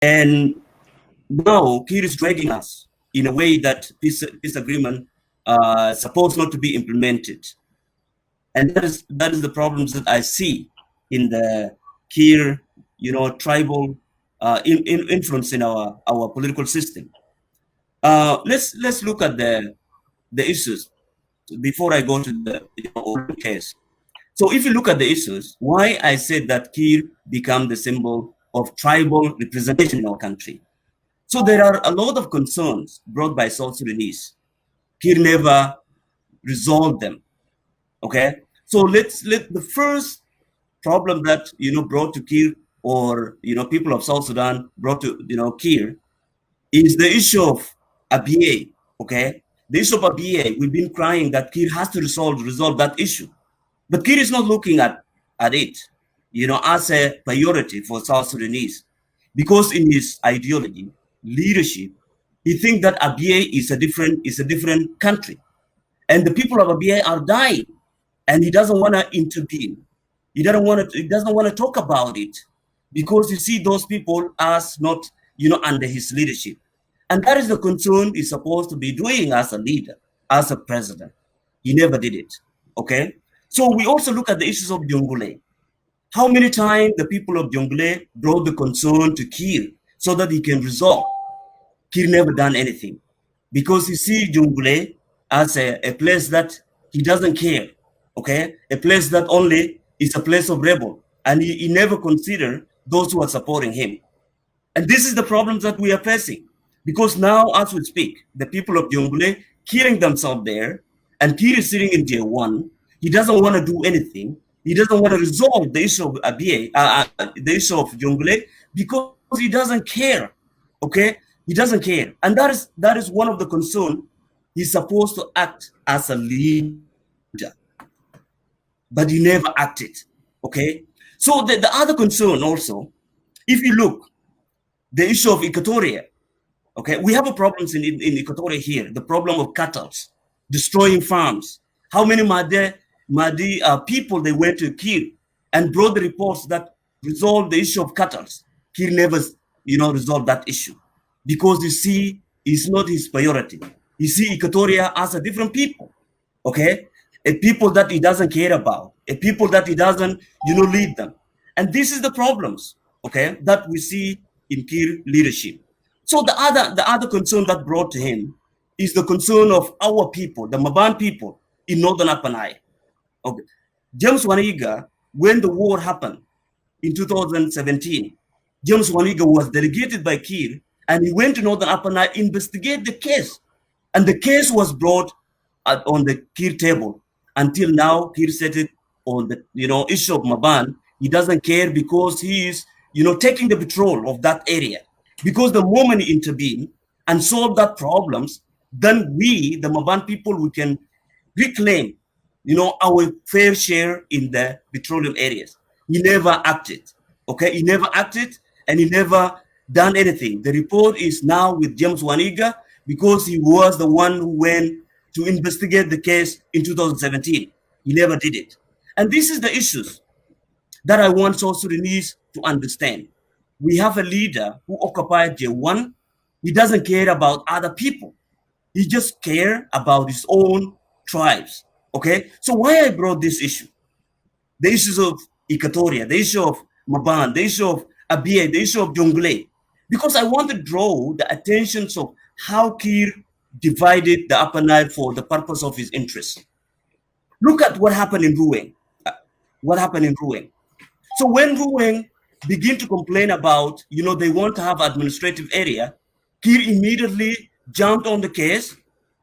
And now Kir is dragging us in a way that peace agreement supposed not to be implemented. And that is the problems that I see in the Kir, tribal influence in our political system. Let's look at the issues before I go to the case. So if you look at the issues, why I said that Kir become the symbol of tribal representation in our country. So there are a lot of concerns brought by South Sudanese. Kir never resolved them. Okay, so let the first problem that brought to Kir, or people of South Sudan brought to Kir, is the issue of ABA. Okay, the issue of ABA. We've been crying that Kir has to resolve that issue, but Kir is not looking at it, as a priority for South Sudanese, because in his ideology, leadership, he thinks that ABA is a different country, and the people of ABA are dying, and he doesn't want to intervene. He doesn't want to talk about it, because you see those people as not under his leadership, and that is the concern he's supposed to be doing as a leader, as a president. He never did it. Okay, so we also look at the issues of Jongule. How many times the people of Jongule brought the concern to Kir so that he can resolve? Kir never done anything, because you see Jongule as a place that he doesn't care. Okay, a place that only is a place of rebel, and he never considered those who are supporting him. And this is the problems that we are facing, because now, as we speak, the people of Jongule killing themselves there, and Kir is sitting in tier one. He doesn't want to do anything. He doesn't want to resolve the issue of Abia, the issue of Jongule, because he doesn't care. Okay, he doesn't care, and that is one of the concerns. He's supposed to act as a leader, but he never acted. Okay, so the other concern also, if you look, the issue of Equatoria. Okay, we have a problems in Equatoria here. The problem of cattle destroying farms. How many Mahdi people they went to kill and brought the reports that resolved the issue of cattle. He never, resolved that issue, because you see, it's not his priority. You see Equatoria as a different people. Okay, a people that he doesn't care about, a people that he doesn't, lead them, and this is the problems. Okay, that we see in Kir leadership. So the other concern that brought to him is the concern of our people, the Maban people in northern Upper Nile. Okay. James Waniga, when the war happened in 2017, James Waniga was delegated by Kir, and he went to northern Upper Nile to investigate the case. And the case was brought on the Kir table. Until now, Kir said it on the issue of Maban. He doesn't care, because he is taking the control of that area. Because the moment he intervene and solve that problems, then we, the Maban people, we can reclaim, our fair share in the petroleum areas. He never acted. Okay, he never acted, and he never done anything. The report is now with James Waniga, because he was the one who went to investigate the case in 2017. He never did it. And this is the issues that I want South Sudanese to understand. We have a leader who occupied J1. He doesn't care about other people. He just cares about his own tribes. Okay, so why I brought this issue? The issues of Equatoria, the issue of Maban, the issue of Abia, the issue of Jonglei, because I want to draw the attention of how Kir divided the Upper Nile for the purpose of his interests. Look at what happened in Ruweng. So when Ruweng begin to complain about, they want to have administrative area, Kir immediately jumped on the case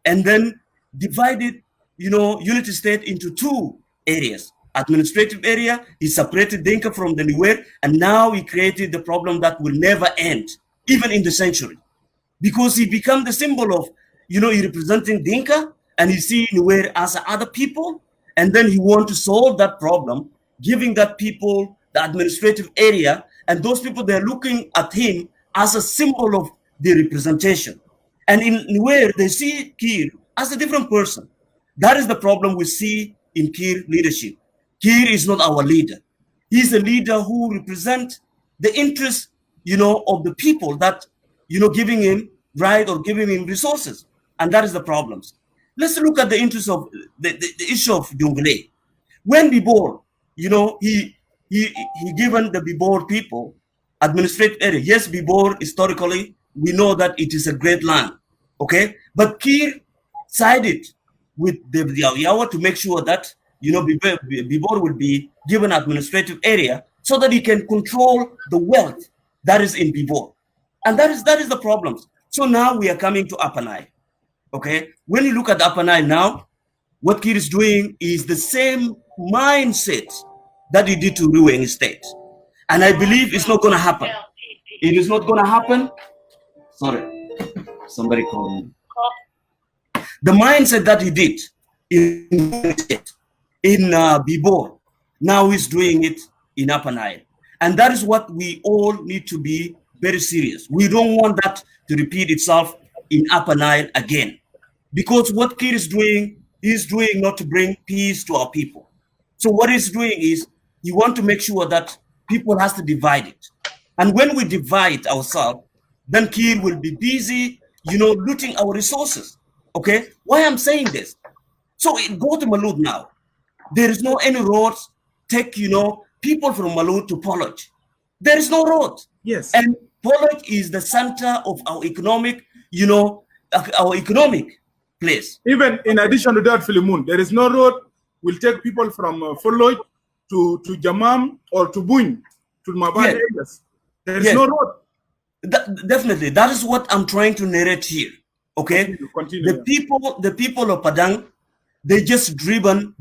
and then divided, Unity State into two areas. Administrative area, he separated Dinka from the Nuer, and now he created the problem that will never end, even in the century. Because he become the symbol of, he representing Dinka, and he see Nuer as other people, and then he want to solve that problem, giving that people the administrative area, and those people, they're looking at him as a symbol of the representation. And in where they see Kir as a different person. That is the problem we see in Kir leadership. Kir is not our leader. He's a leader who represents the interests, of the people that, giving him right or giving him resources. And that is the problems. Let's look at the interest of the issue of Jungle. When Bibor, he given the Bibor people administrative area. Yes, Bibor, historically, we know that it is a great land, okay? But Kir sided with the Yawa to make sure that, Bibor will be given administrative area so that he can control the wealth that is in Bibor. And that is the problem. So now we are coming to Upper Nile, okay? When you look at Upper Nile now, what Kir is doing is the same mindset that he did to Ruweng State. And I believe it's not going to happen. It is not going to happen. Sorry, somebody called me. The mindset that he did in Bibor, now he's doing it in Upper Nile. And that is what we all need to be very serious. We don't want that to repeat itself in Upper Nile again. Because what Kir is doing, he's doing not to bring peace to our people. So what he's doing is, he want to make sure that people has to divide it. And when we divide ourselves, then Kir will be busy, looting our resources. Okay? Why I'm saying this? So go to Malut now. There is no any roads take, people from Malut to Polog. There is no road. Yes. And Polog is the center of our economic, our economic place. Even in addition to that, Philemon, there is no road will take people from Polog to Jamam or to Buin, to Mabane areas. There is no road. Definitely. That is what I'm trying to narrate here. Okay? Continue. The people of Padang, they just driven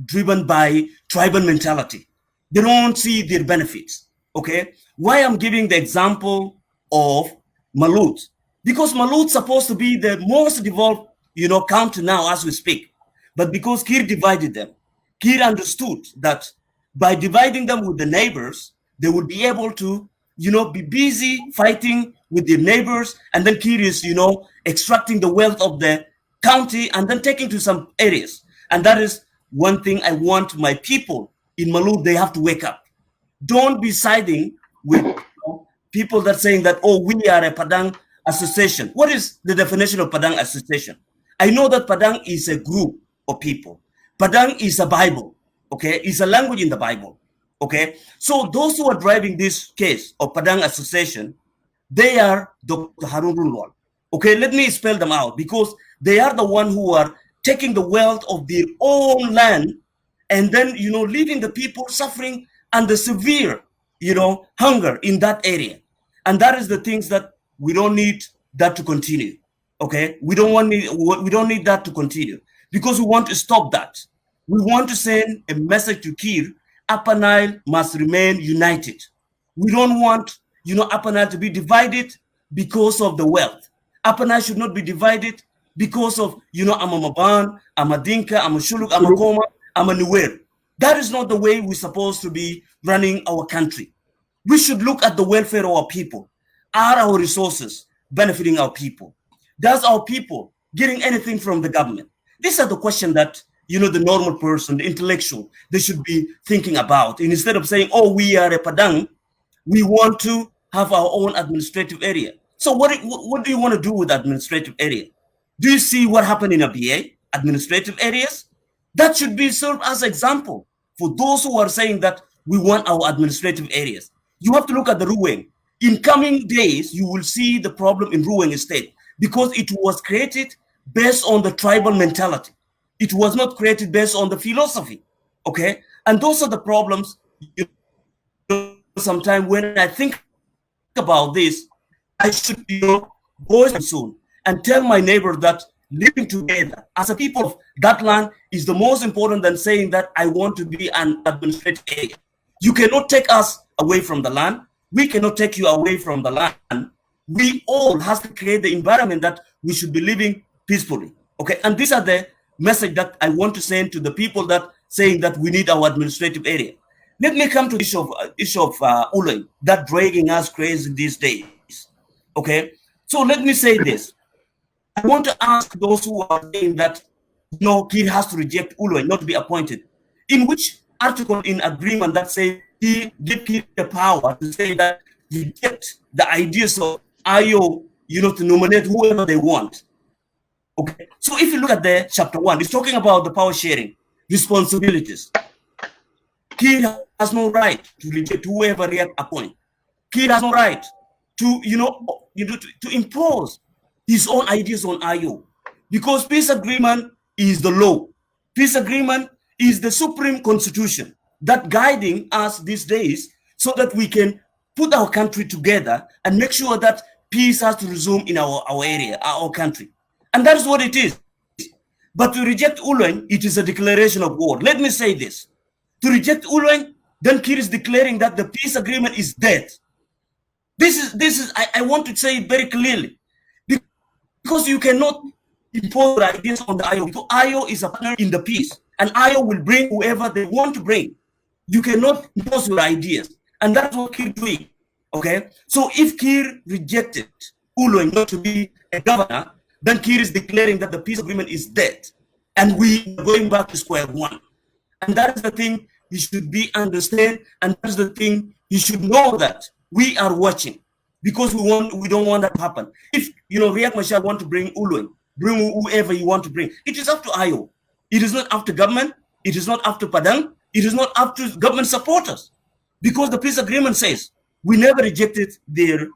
by tribal mentality. They don't see their benefits. Okay? Why I'm giving the example of Malut? Because Malut's supposed to be the most developed, county now as we speak. But because Kir divided them, Kir understood that by dividing them with the neighbors, they would be able to, be busy fighting with their neighbors, and then Kir is, extracting the wealth of the county and then taking to some areas. And that is one thing I want my people in Malut, they have to wake up. Don't be siding with people that saying that, oh, we are a Padang association. What is the definition of Padang association? I know that Padang is a group of people. Padang is a Bible. Okay, it's a language in the Bible. Okay, so those who are driving this case of Padang Association, they are Dr. Harun Runwal. Okay, let me spell them out because they are the one who are taking the wealth of their own land and then, leaving the people suffering under severe, hunger in that area. And that is the things that we don't need that to continue. Okay, we don't need that to continue because we want to stop that. We want to send a message to Kir, Upper Nile must remain united. We don't want, Upper Nile to be divided because of the wealth. Upper Nile should not be divided because of, I'm a Maban, I'm a Dinka, I'm a Shuluk, I'm a Koma, I'm a Nuer. That is not the way we're supposed to be running our country. We should look at the welfare of our people. Are our resources benefiting our people? Does our people getting anything from the government? These are the questions that, the normal person, the intellectual, they should be thinking about. And instead of saying, oh, we are a Padang, we want to have our own administrative area. So what do you want to do with administrative area? Do you see what happened in ABA, administrative areas? That should be served as an example for those who are saying that we want our administrative areas. You have to look at the Ruweng. In coming days, you will see the problem in Ruweng State because it was created based on the tribal mentality. It was not created based on the philosophy, okay? And those are the problems. Sometimes when I think about this, I should, go soon and tell my neighbor that living together as a people of that land is the most important than saying that I want to be an administrative area. You cannot take us away from the land. We cannot take you away from the land. We all have to create the environment that we should be living peacefully, okay? And these are the message that I want to send to the people that saying that we need our administrative area. Let me come to the issue of Ulay that dragging us crazy these days. Okay, so let me say this. I want to ask those who are saying that Kir has to reject Ulay, not to be appointed. In which article in agreement that say he give Kir the power to say that reject the ideas of IO, to nominate whoever they want. Okay, so if you look at the chapter 1, it's talking about the power sharing, responsibilities. Kir has no right to reject whoever Riek appoint. Kir has no right to, to impose his own ideas on IO, because peace agreement is the law. Peace agreement is the supreme constitution that guiding us these days, so that we can put our country together and make sure that peace has to resume in our area, our country. And that is what it is. But to reject Ulen, it is a declaration of war. Let me say this. To reject Ulen, then Kir is declaring that the peace agreement is dead. This is I want to say it very clearly. Because you cannot impose ideas on the IO. Because IO is a partner in the peace. And IO will bring whoever they want to bring. You cannot impose your ideas. And that's what Kir doing. Okay? So if Kir rejected Ulen not to be a governor, then Kir is declaring that the peace agreement is dead. And we are going back to square one. And that is the thing you should understand. And that's the thing you should know, that we are watching, because we don't want that to happen. If Riek Machar want to bring Ulen, bring whoever you want to bring, it is up to IO. It is not up to government. It is not up to Padang. It is not up to government supporters, because the peace agreement says we never rejected their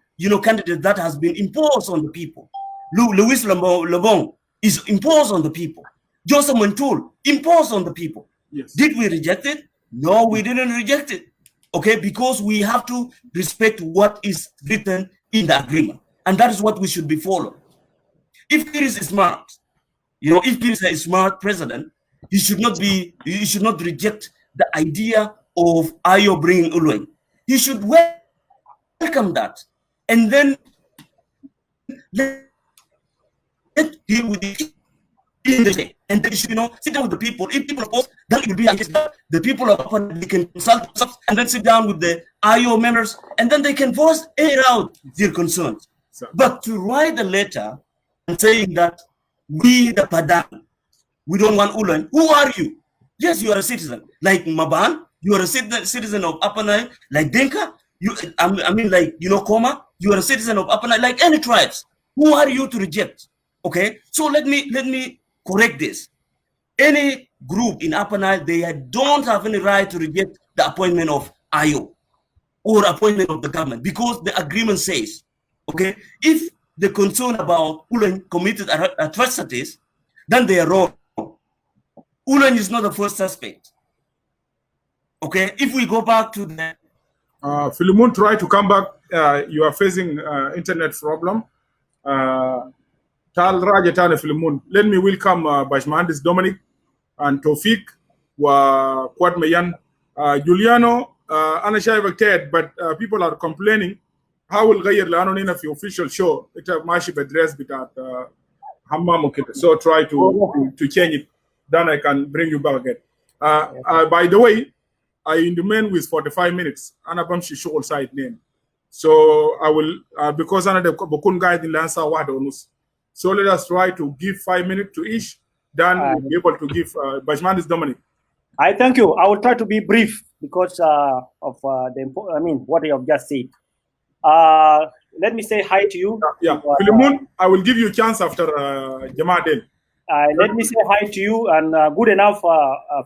candidate that has been imposed on the people. Louis Lebon is imposed on the people. Joseph Mantul imposed on the people. Yes. Did we reject it? No, we didn't reject it. Okay, because we have to respect what is written in the agreement. And that is what we should be following. If Kir is smart, if Kir is a smart president, he should not reject the idea of IO bringing Ulen. He should welcome that. And then let him with the and then, sit down with the people. If people oppose, then it will be against the people of Upper, they can consult and then sit down with the IO members, and then they can voice out their concerns. But to write a letter and saying that we, the Padang, we don't want Ulen, who are you? Yes, you are a citizen. Like Maban, you are a citizen of Upper Nile. Like Dinka, Koma, you are a citizen of Upper Nile. Like any tribes. Who are you to reject? Okay, so let me correct this. Any group in Upper Nile, they don't have any right to reject the appointment of IO or appointment of the government, because the agreement says, okay, if they're concerned about Ulen committed atrocities, then they are wrong. Ulen is not the first suspect. Okay, if we go back to the Philemon, try to come back. You are facing internet problem. Tal Raja Tane Philemon. Let me welcome Bashmandis Dominic and Tofik wa Kwad Mayan. Giuliano, أنا شايفك تاد, but people are complaining. حاول غير لأنه هنا في official show أنت ماشي بدرس بتاعت حمام وكده. So try to change it. Then I can bring you back again. By the way, I in the main with 45 minutes. أنا بمشي شغل side name. So I will because أنا بكون قاعد لانسا واحدة ونص. So let us try to give 5 minutes to each. Then we'll be able to give Bashmandis Dominic. I thank you. I will try to be brief because of what you have just said. Let me say hi to you. Yeah, Philemon, I will give you a chance after Jamal Del. Let me say hi to you, and good enough,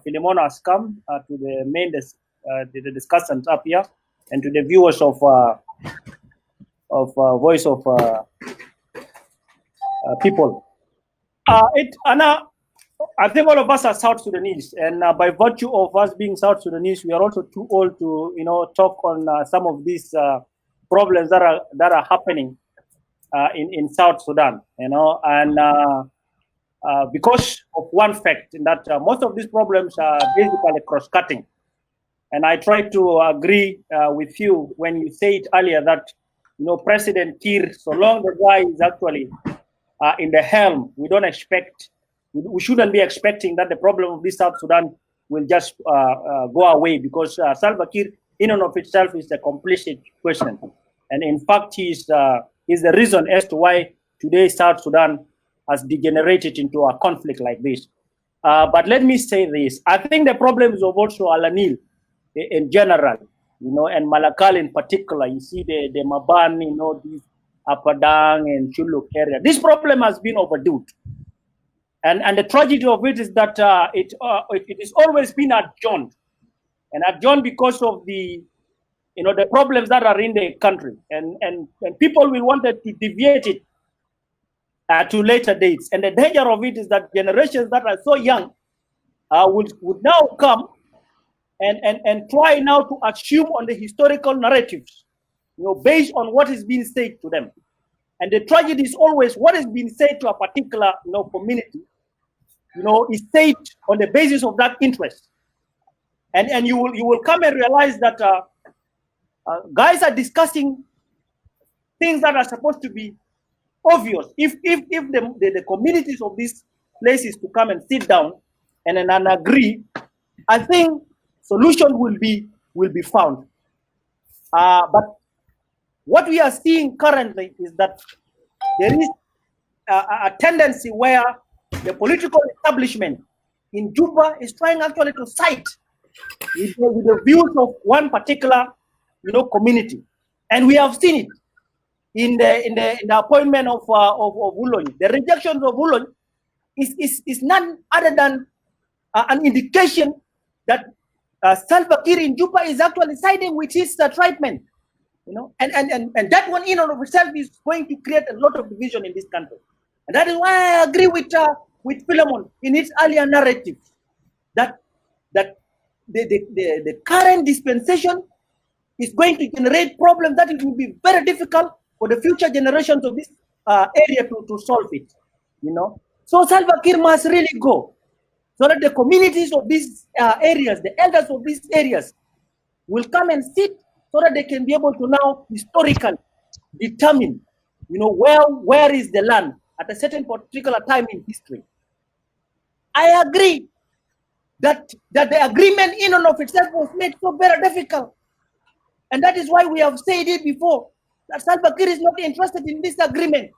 Philemon has come to the main the discussants up here, and to the viewers of Voice of People. I think all of us are South Sudanese, and by virtue of us being South Sudanese, we are also too old to talk on some of these problems that are happening in South Sudan, and because of one fact, in that most of these problems are basically cross-cutting. And I try to agree with you when you said earlier that President Kiir, so long the guy is actually in the helm, we shouldn't be expecting that the problem of this South Sudan will just go away, because Salva Kiir in and of itself is a complicit person. And in fact, he's the reason as to why today South Sudan has degenerated into a conflict like this. But let me say this. I think the problems of also Al-Nil in general and Malakal in particular. You see the Maban, these Apadang and Chuluk area. This problem has been overdue. And the tragedy of it is that it has always been adjourned. And adjourned because of the problems that are in the country. And people will want to deviate it to later dates. And the danger of it is that generations that are so young would now come and try now to assume on the historical narratives, based on what is being said to them. And the tragedy is always what is being said to a particular community, is said on the basis of that interest. And you will come and realize that guys are discussing things that are supposed to be obvious. If the communities of these places to come and sit down and agree, I think solution will be found. But what we are seeing currently is that there is a tendency where the political establishment in Juba is trying actually to side with the views of one particular community, and we have seen it in the appointment of Ulony. The rejection of Ulony is none other than an indication that Salva Kiir in Juba is actually siding with his tribesmen, and that one in and of itself is going to create a lot of division in this country. And that is why I agree with Philemon in its earlier narrative that the current dispensation is going to generate problems that it will be very difficult for the future generations of this area to solve it. So Salva Kiir must really go, so that the communities of these areas, the elders of these areas, will come and sit, so that they can be able to now historically determine, where is the land at a certain particular time in history. I agree that the agreement in and of itself was made so very difficult. And that is why we have said it before, that Salva Kiir is not interested in this agreement.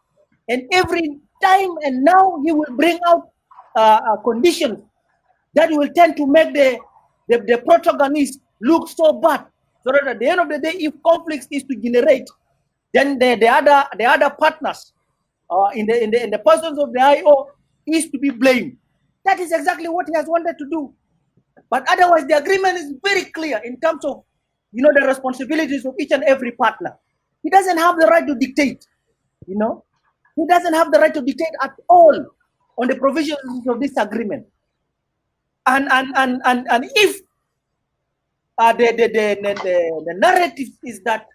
And every time and now he will bring out conditions that will tend to make the protagonist look so bad, so that at the end of the day, if conflicts is to generate, then the other partners in the persons of the IO is to be blamed. That is exactly what he has wanted to do. But otherwise, the agreement is very clear in terms of the responsibilities of each and every partner. He doesn't have the right to dictate. He doesn't have the right to dictate at all on the provisions of this agreement. And if the narrative is that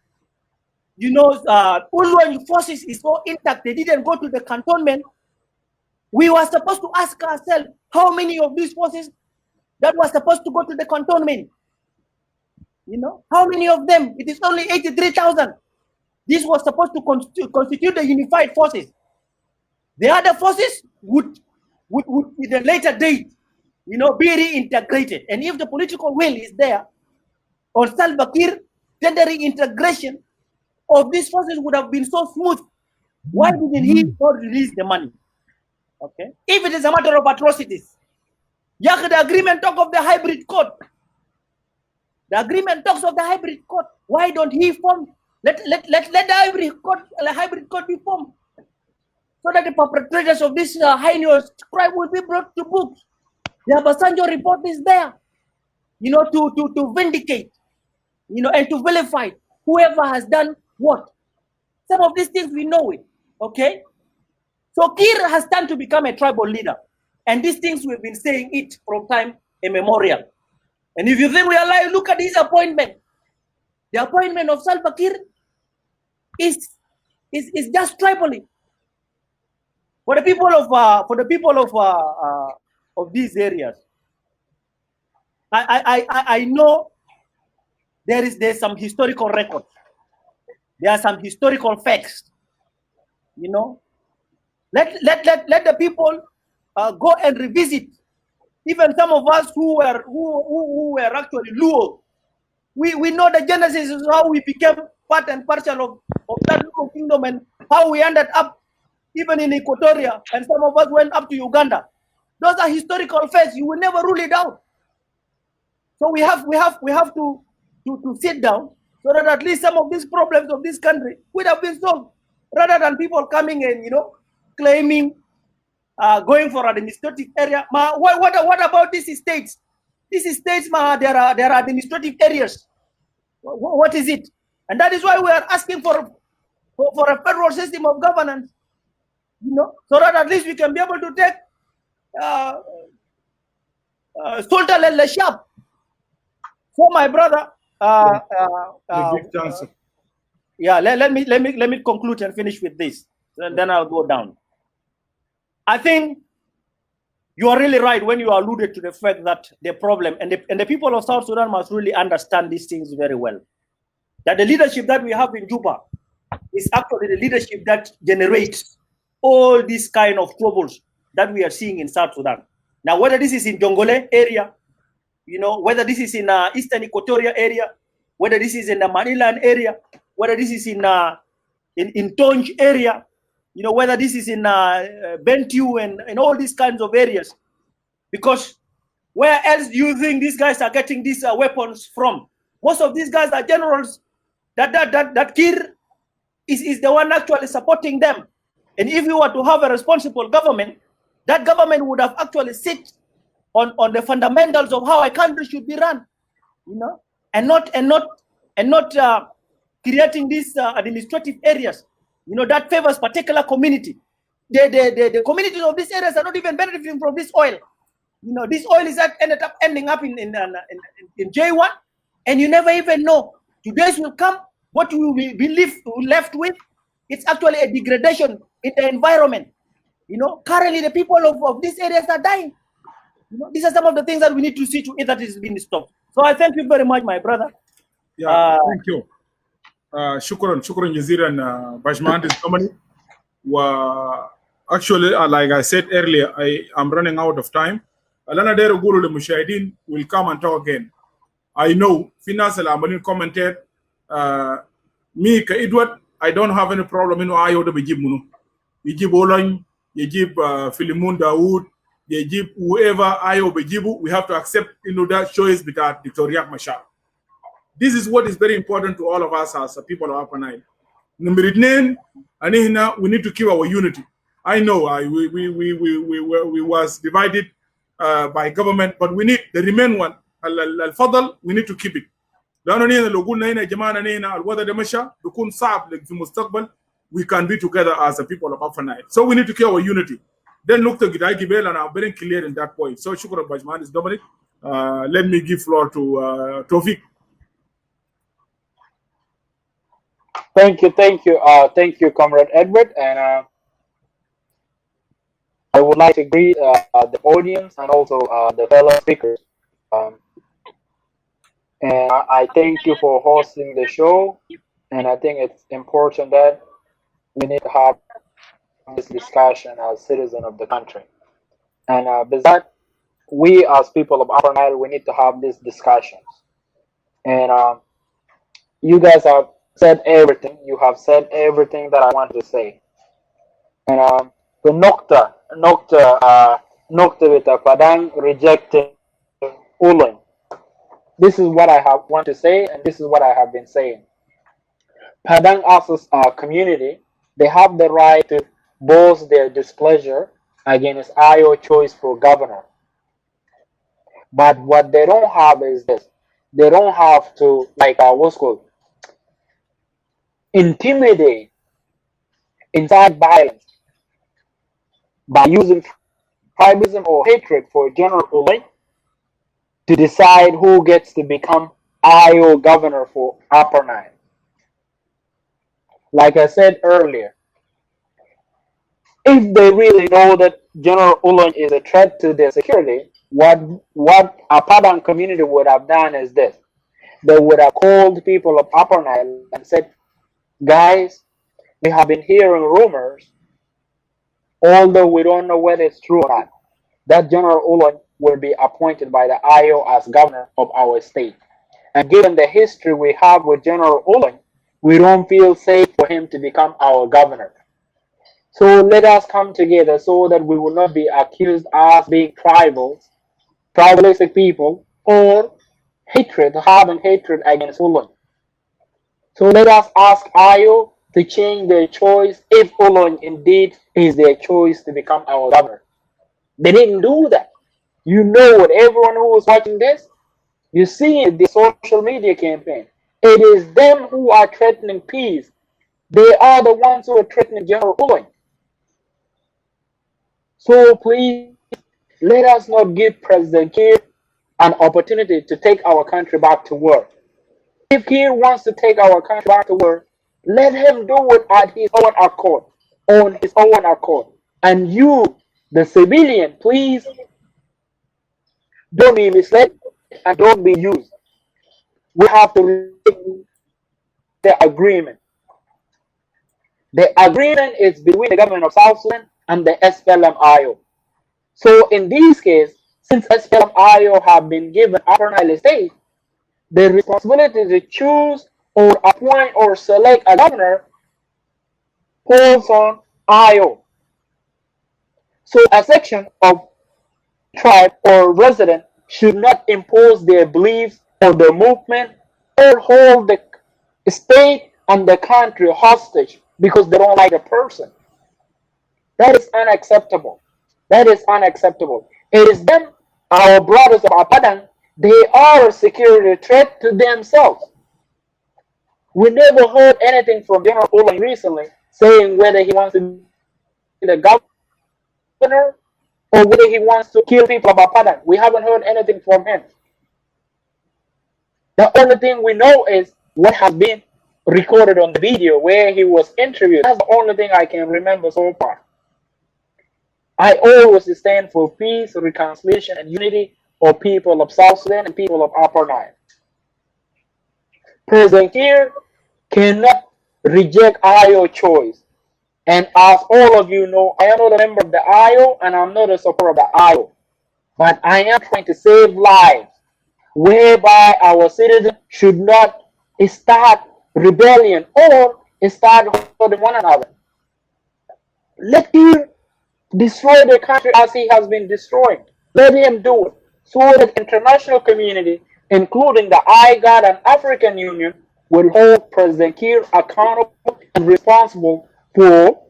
Ulwan forces is so intact, they didn't go to the cantonment, we were supposed to ask ourselves how many of these forces that were supposed to go to the cantonment. How many of them? It is only 83,000. This was supposed to constitute the unified forces. The other forces would at a later date, be reintegrated. And if the political will is there on Salva Kiir, then the reintegration of these forces would have been so smooth. Why didn't he not release the money? Okay. If it is a matter of atrocities, the agreement talk of the hybrid court. The agreement talks of the hybrid court. Why don't he form? Let the hybrid court be formed, so that the perpetrators of this heinous crime will be brought to book. The Abasanjo report is there, to vindicate, and to vilify whoever has done what. Some of these things we know it, okay? So Kiir has turned to become a tribal leader. And these things we've been saying it from time immemorial. And if you think we are lying, look at his appointment. The appointment of Salva Kiir is just tribally. For the people of these areas, I know there's some historical records. There are some historical facts. Let the people go and revisit. Even some of us who were actually Luo, we know the genesis is how we became part and parcel of that Luo kingdom, and how we ended up even in Equatoria, and some of us went up to Uganda. Those are historical facts. You will never rule it out. So we have to to sit down so that at least some of these problems of this country would have been solved, rather than people coming and claiming going for administrative area. What about these states? These states, there are administrative areas. What is it? And that is why we are asking for a federal system of governance, so that at least we can be able to take Sultan al-Lashab. So my brother, yeah, let me conclude and finish with this, and then I'll go down. I think you are really right when you alluded to the fact that the problem, and the people of South Sudan must really understand these things very well, that the leadership that we have in Juba is actually the leadership that generates all these kind of troubles that we are seeing in South Sudan. Now, whether this is in Jongole area, whether this is in Eastern Equatoria area, whether this is in the Maniland area, whether this is in Tonj area, whether this is in Bentiu and all these kinds of areas. Because where else do you think these guys are getting these weapons from? Most of these guys are generals that Kir is the one actually supporting them. And if you were to have a responsible government, that government would have actually sit on the fundamentals of how a country should be run, and not creating these administrative areas, that favors particular community. The communities of these areas are not even benefiting from this oil. This oil is ending up in J1, and you never even know. Today's will come. What we will be left with, it's actually a degradation in the environment. Currently the people of these areas are dying. These are some of the things that we need to see to it that is being stopped. So I thank you very much, my brother. Yeah, thank you. Shukran jaziran, Bashmahandis Dominic. Actually, like I said earlier, I am running out of time. Alana Dero Guru Mushahidin will come and talk again. I know Finas Alamalin commented, me, Edward, I don't have any problem in Ayo de Bijib Munu. Yijib Olon, Yijib Filimun Dawood, Yijib whoever Ayo Bijibu, we have to accept that choice with our Victoria Mashar. This is what is very important to all of us as people of Upper Nile. Number 9, we need to keep our unity. I know we was divided by government, but we need the remain one. Al-Fadal, we need to keep it. We can be together as a people of Upper Nile. So we need to keep our unity. Then look to Gidai Gibel, and I'm very clear in that point. So Shukran Bajmahandis Dominic. Let me give floor to Tawfiq. Thank you, Comrade Edward, and I would like to greet the audience and also the fellow speakers. And I thank you for hosting the show, and I think it's important that we need to have this discussion as citizens of the country. And besides, we as people of Upper Nile, we need to have these discussions. And you guys have said everything. You have said everything that I wanted to say. And the Nokta with a Padang rejected Ulan. This is what I want to say, and this is what I have been saying. Padang as a community, they have the right to voice their displeasure against Ayo choice for governor. But what they don't have is this. They don't have to, like what's called, intimidate, incite violence by using tribalism or hatred for General Ulay to decide who gets to become Ayo governor for Upper Nile. Like I said earlier, if they really know that General Ulay is a threat to their security, what a Padang community would have done is this. They would have called people of Upper Nile and said, guys, we have been hearing rumors, although we don't know whether it's true or not, that General Ulay will be appointed by the Ayo as governor of our state. And given the history we have with General Ulay, we don't feel safe for him to become our governor. So let us come together so that we will not be accused as being tribalistic people, or hatred, having hatred against Ulun. So let us ask Ayo to change their choice if Ulun indeed is their choice to become our governor. They didn't do that. You know what, everyone who is watching this, you see the social media campaign. It is them who are threatening peace. They are the ones who are threatening General Ulun. So please, let us not give President Kiir an opportunity to take our country back to war. If Kiir wants to take our country back to war, let him do it at his own accord, on his own accord. And you, the civilian, please don't be misled and don't be used. We have to respect the agreement. The agreement is between the government of South Sudan and the SPLM-IO. So in this case, since SPLM-IO have been given Upper Nile State, the responsibility to choose or appoint or select a governor falls on IO. So a section of tribe or resident should not impose their beliefs or the movement or hold the state and the country hostage because they don't like the person. That is unacceptable. That is unacceptable. It is them, our brothers of Apadang, they are a security threat to themselves. We never heard anything from General Ulang recently saying whether he wants to be the governor or whether he wants to kill people of Apadang. We haven't heard anything from him. The only thing we know is what has been recorded on the video where he was interviewed. That's the only thing I can remember so far. I always stand for peace, reconciliation, and unity of people of South Sudan and people of Upper Nile. President Kiir cannot reject IO choice. And as all of you know, I am not a member of the IO and I'm not a supporter of the IO. But I am trying to save lives, whereby our citizens should not start rebellion or start hurting one another. Let him destroy the country as he has been destroying. Let him do it so that the international community, including the IGAD and African Union, will hold President Kiir accountable and responsible for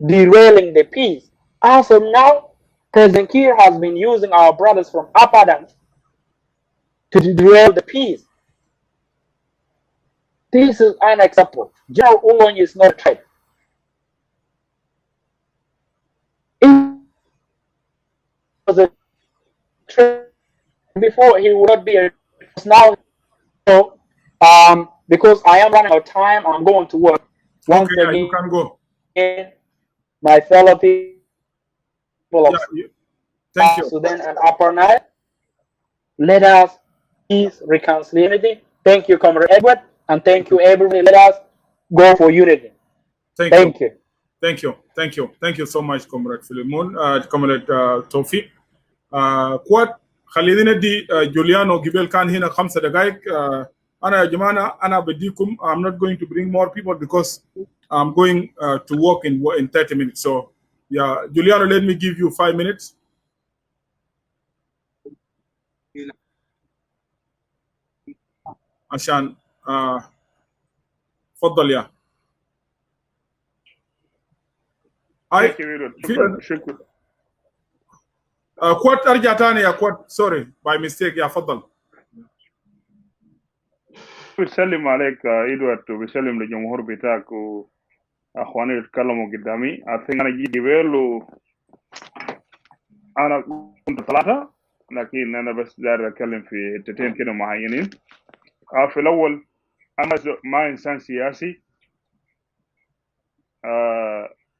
derailing the peace. As of now, President Kiir has been using our brothers from Apadang to derail the peace. This is unacceptable. General Ulong is not a threat. If he was a threat before, he would not be a threat now. So, because I am running out of time, I'm going to work. Once Okay, again, you can go. my fellow people of Thank you. Sudan and Upper Nile, let us peace, reconciliation. Thank you, Comrade Edward, and thank you, everybody. Let us go for unity. Thank you. Thank you. Thank you. Thank you so much, Comrade Philemon, Comrade Tawfiq. Quad خلينا ندي جوليانو قبل كان هنا 5 دقائق. أنا يا جماعة أنا بديكم. I'm not going to bring more people because I'm going to work in 30 minutes. So yeah, Juliano, let me give you 5 minutes. عشان تفضل يا هاي شكرا كوت ارجع تاني يا كوت سوري باي ميستيك يا تفضل بسلم عليك إدوارد وبسلم للجمهور بتاعك وأخواني اللي اتكلموا قدامي. أنا جيت قبل أنا كنت 3 لكن أنا بس داير أتكلم في حتتين كده معينين. في الأول أنا ما إنسان سياسي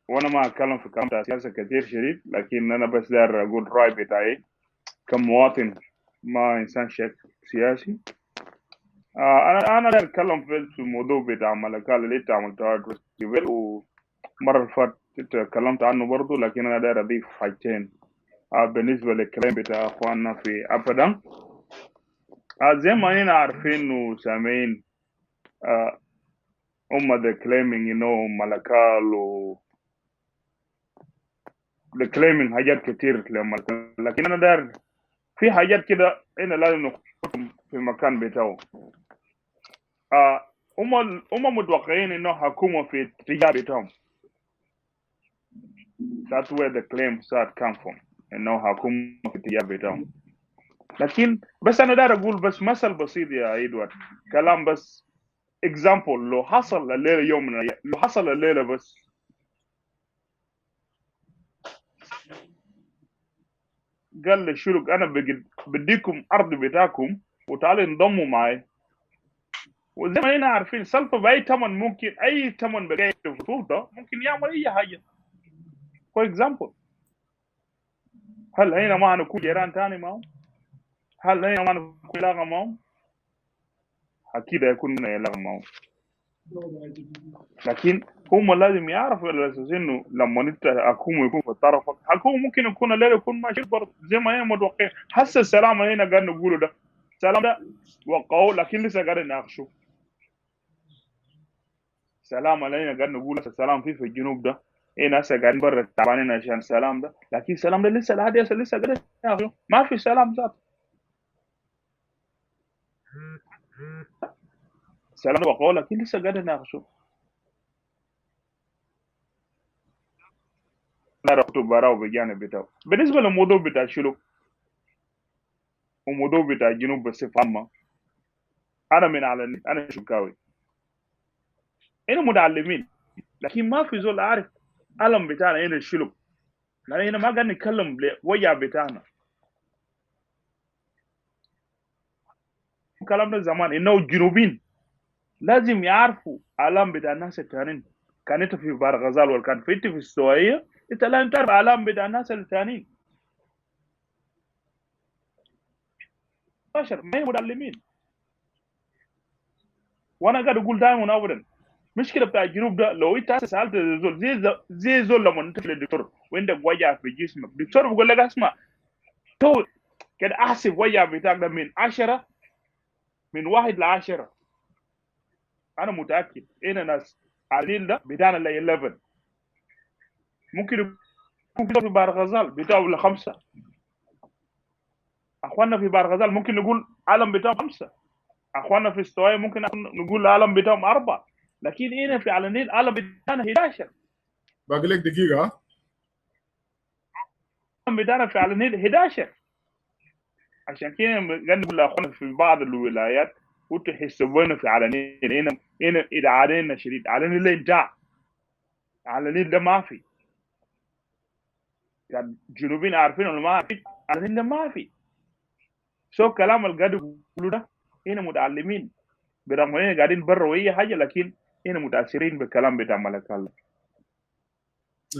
وانا ما اتكلم في كلام سياسه كثير شديد، لكن انا بس داير اقول راي بتاعي كمواطن ما انسان سياسي. انا داير اتكلم في الموضوع بتاع الملكات اللي انت عملتها قبل، ومره اللي فاتت اتكلمت عنه برضه، لكن انا داير اضيف حاجتين بالنسبه للكلام بتاع اخواننا في ابدا. زي ما اننا عارفين وسامعين they claiming ملكال و they claiming حاجات كتير لملكال، لكن أنا داير في حاجات كده هنا لازم نحطهم في المكان بتاعه. هم متوقعين انه حكومه في اتجاه بتاعهم. That's where the claim start come from. انه حكومه في اتجاه بتاعهم. لكن بس انا داير اقول بس مثل بسيط يا ادوارد، كلام بس example. لو حصل الليله يوم من الأيام، لو حصل الليله بس قال للشرق انا بديكم ارض بتاعكم وتعالوا انضموا معي، وزي ما هنا عارفين سلفا باي ثمن، ممكن اي ثمن بقى في السلطه ممكن يعمل اي حاجه. فور اكزامبل، هل هنا ما نكون جيران ثاني معهم؟ هل هنا ما نكون علاقه معهم؟ اكيد هيكون لنا علاقه معهم. لكن هم لازم يعرفوا على اساس انه لما انت حكومه يكون في طرفك، حكومه ممكن يكون الليله يكون ماشي برضه زي ما هي متوقعين. هسه السلام هنا قاعد نقوله ده، السلام ده وقعوه لكن لسه قاعد نناقشه. السلام علينا قاعد نقول السلام في الجنوب ده، ناس قاعدين برا تعبانين عشان السلام ده، لكن السلام ده لسه العادي لسه قاعد نناقشه، ما في سلام ذات. السلام ده وقعوه لكن لسه قاعد نناقشه. لا رحتوا براو بجانب بتاعه. بالنسبه للموضوع بتاع الشلوك وموضوع بتاع الجنوب بصفه عامه، انا من على انا شلوكاوي، انا متعلمين، لكن ما في زول عارف علم بتاعنا هنا الشلوك، لان هنا ما قاعد نتكلم بوجع بتاعنا. الكلام ده زمان انه الجنوبيين لازم يعرفوا علام بتاع الناس التانيين. كان انت في بار غزال ولا كان في السوائيه، انت لازم تعرف علام بتاع الناس التانيين. بشر ما هي متعلمين. وانا قاعد اقول دائما ابدا، مشكله بتاع الجنوب ده لو انت سالت زول زي زول لما انت للدكتور وعندك وجع في جسمك، الدكتور بيقول لك اسمع تو كده احسب وجع بتاعك ده من 10، من 1 ل 10. انا متاكد ان ناس عادين ده بتاعنا ل 11، ممكن يكون في بار غزال بتاعه ل5. اخواننا في بار غزال ممكن نقول علم بتاعهم 5، اخواننا في السوايع ممكن نقول العالم بتاعهم 4، لكن هنا في على النيل العالم بتاعنا 11. باقي لك دقيقه. العالم بتاعنا في على النيل 11. عشان كده قاعد نقول لاخواننا في بعض الولايات كنتوا حسبونا في على النيل، هنا اذا علينا شديد على النيل انتهى، على النيل ده ما في. يعني الجنوبيين عارفين ولا ما عارفين؟ على النيل ده ما في. سو كلام اللي قاعد يقولوا ده هنا متعلمين، برغم اننا قاعدين برا واي حاجه، لكن هنا متاثرين بالكلام بتاع ملك الله.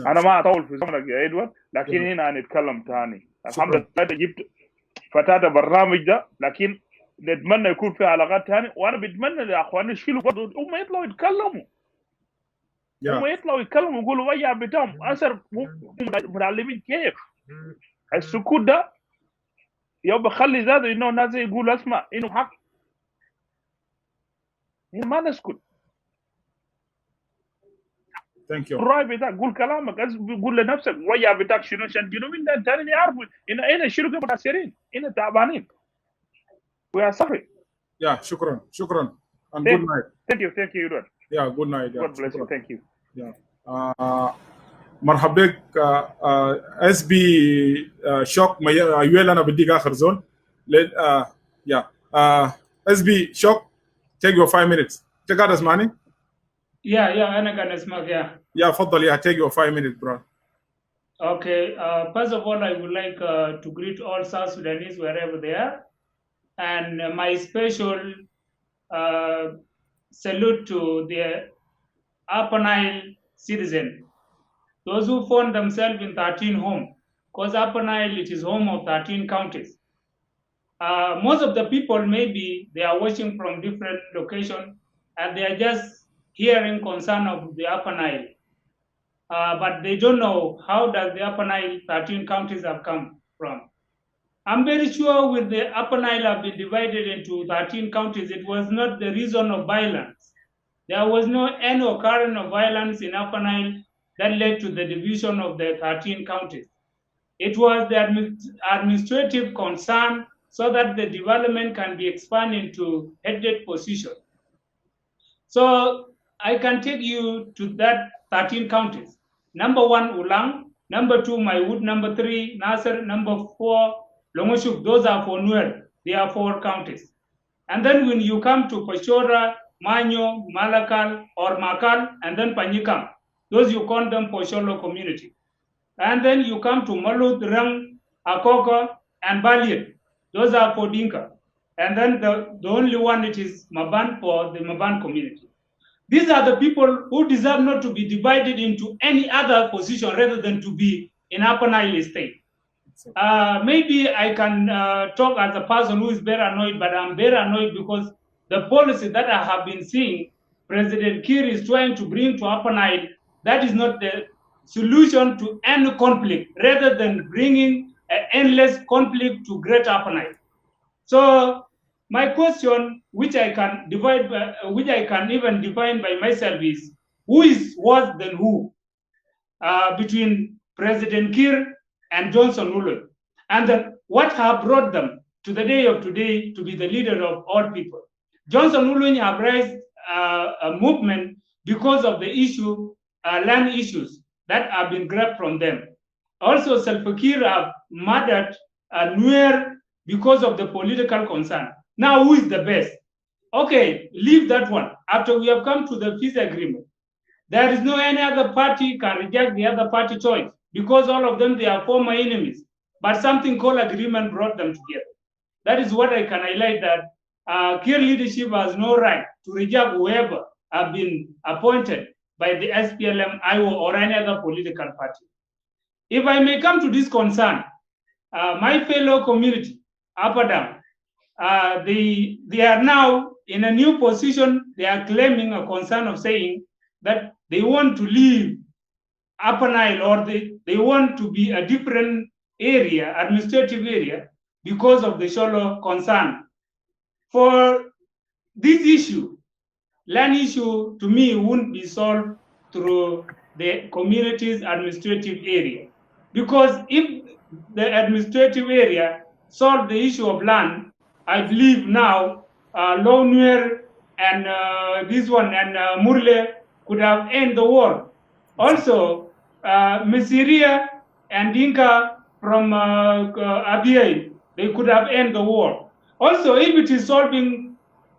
انا ما اطول في زمنك يا ادوارد، لكن هنا هنتكلم ثاني. الحمد لله انت جبت فتحت البرنامج ده، لكن نتمنى يكون في علاقات ثانيه، وانا بتمنى لاخواننا يشيلوا برضه هم يطلعوا يتكلموا. هم يطلعوا يتكلموا ويقولوا وجع بتاعهم اثر متعلمين كيف. السكوت ده يبقى بخلي ذاته انه الناس يقولوا اسمع انه حق، ما نسكت. ثانك يو. الراي بتاعك قول كلامك، قول لنفسك وجع بتاعك شنو، عشان الجنوبيين ده الثانيين يعرفوا هنا الشركه متاثرين، هنا تعبانين. ويا صاحبي يا شكرا and good night. Thank you Edward. Yeah, good night. God bless you. Thank you. Yeah. مرحبا بك. اس بي شوك يويل انا بديك اخر زول. يا اس بي شوك take your 5 minutes. انت قاعد تسمعني؟ يا انا قاعد اسمعك. يا تفضل يا take your 5 minutes bro. Okay, first of all I would like to greet all South Sudanese wherever they are, and my special salute to the Upper Nile citizen, those who found themselves in 13 home, because Upper Nile it is home of 13 counties. Most of the people maybe they are watching from different locations and they are just hearing concern of the Upper Nile, but they don't know how does the Upper Nile 13 counties have come from. I'm very sure with the Upper Nile have been divided into 13 counties, it was not the reason of violence. There was no any occurrence of violence in Upper Nile that led to the division of the 13 counties. It was the administrative concern so that the development can be expanded into headed position. So I can take you to that 13 counties. Number 1, Ulang. Number 2, Maiwut. Number 3, Nasser. Number 4, Longoshuk. Those are for Nuer. They are 4 counties. And then when you come to Pachora, Manyo, Malakal, or Makal, and then Panyikam, those you call them Posholo community. And then you come to Malut, Rang, Akoko, and Baliet. Those are for Dinka. And then the only one it is Maban for the Maban community. These are the people who deserve not to be divided into any other position rather than to be in Upper Nile state. Maybe I can talk as a person who is very annoyed, but I'm very annoyed because the policy that I have been seeing President Kiir is trying to bring to Upper Nile, that is not the solution to any conflict, rather than bringing an endless conflict to Greater Upper Nile. So my question, which I can divide, which I can even define by myself, is who is worse than who between President Kiir and Johnson Ulun, and then what have brought them to the day of today to be the leader of all people. Johnson Ulun have raised a movement because of the issue, land issues that have been grabbed from them. Also, Salva Kiir have murdered Nuer because of the political concern. Now, who is the best? Okay, leave that one. After we have come to the peace agreement, there is no any other party can reject the other party choice because all of them, they are former enemies. But something called agreement brought them together. That is what I can highlight, that Kiir leadership has no right to reject whoever have been appointed by the SPLM, IO, or any other political party. If I may come to this concern, my fellow community, Upper Dam, they are now in a new position. They are claiming a concern of saying that they want to leave Upper Nile, or they want to be a different area, administrative area, because of the Sholo concern. For this issue, land issue, to me, won't be solved through the community's administrative area. Because if the administrative area solve the issue of land, I believe now Low Nuer and this one and Murle could have ended the war. Also, Mesiria and Dinka from Abiy, they could have ended the war. Also, if it is solving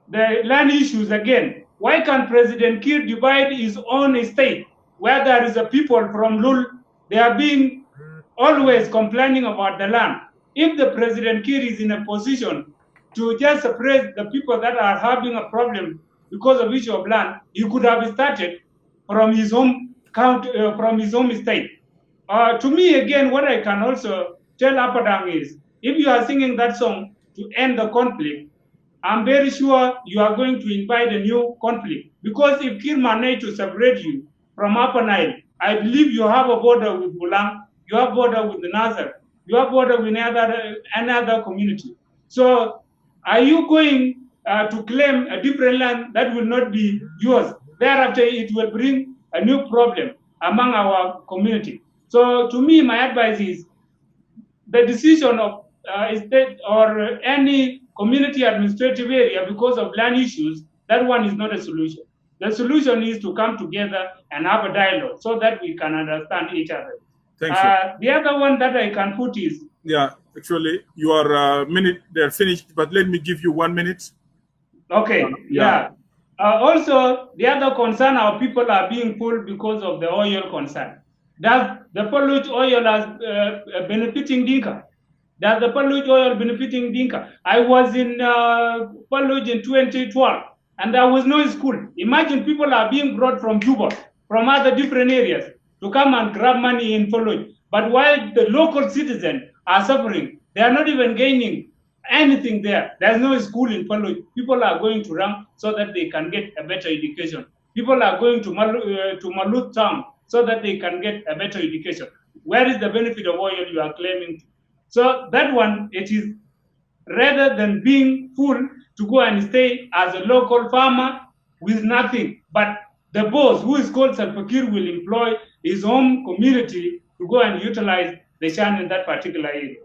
the land issues again, why can't President Kiir divide his own state, where there is a people from Lul, they are being always complaining about the land. If the President Kiir is in a position to just suppress the people that are having a problem because of issue of land, he could have started from his home country, from his home state. To me, again, what I can also tell Apadang is, if you are singing that song to end the conflict, I'm very sure you are going to invite a new conflict. Because if Kiir managed to separate you from Upper Nile, I believe you have a border with Bulang, you have border with the Nazar, you have border with another community. So are you going to claim a different land that will not be yours? Thereafter, it will bring a new problem among our community. So to me, my advice is the decision of state or any community administrative area because of land issues, that one is not a solution. The solution is to come together and have a dialogue so that we can understand each other. Thank you. The other one that I can put is... Yeah, actually, your minute, they're finished, but let me give you 1 minute. Okay, yeah. Also, the other concern, our people are being pulled because of the oil concern. Does the pollute oil as benefiting Dinka? Does the pollute oil benefiting Dinka? I was in Pollute in 2012, and there was no school. Imagine people are being brought from Juba, from other different areas, to come and grab money in Pollute. But while the local citizens are suffering, they are not even gaining anything there. There's no school in Pollute. People are going to Ram so that they can get a better education. People are going to Malut town so that they can get a better education. Where is the benefit of oil you are claiming? So that one, it is rather than being full to go and stay as a local farmer with nothing, but the boss, who is called Salva Kiir, will employ his own community to go and utilize the Shan in that particular area.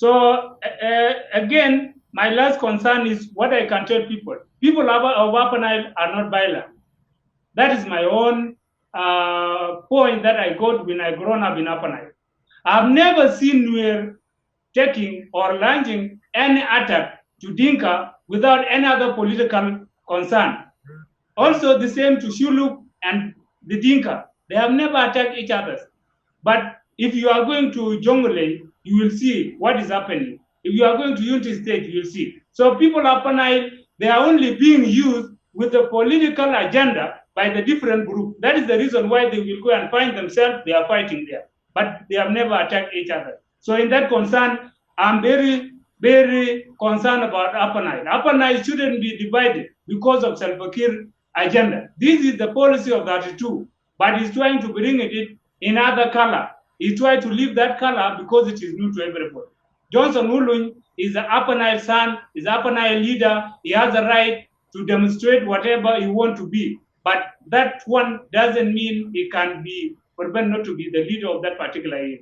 So again, my last concern is what I can tell people. People of Upper Nile are not violent. That is my own point that I got when I grown up in Upper Nile. I've never seen Nuer taking or launching any attack to Dinka without any other political concern. Also the same to Shuluk and the Dinka. They have never attacked each other. But if you are going to Jonglei, you will see what is happening. If you are going to Unity State, you will see. So people of Upper Nile, they are only being used with a political agenda by the different groups. That is the reason why they will go and find themselves, they are fighting there. But they have never attacked each other. So in that concern, I'm very, very concerned about Upper Nile. Upper Nile shouldn't be divided because of Salva Kiir agenda. This is the policy of 32, but he's trying to bring it in other color. He tried to leave that color because it is new to everybody. Johnson Ulun is the Upper Nile son, is the Upper Nile leader. He has the right to demonstrate whatever he wants to be. But that one doesn't mean he can be forbidden not to be the leader of that particular area.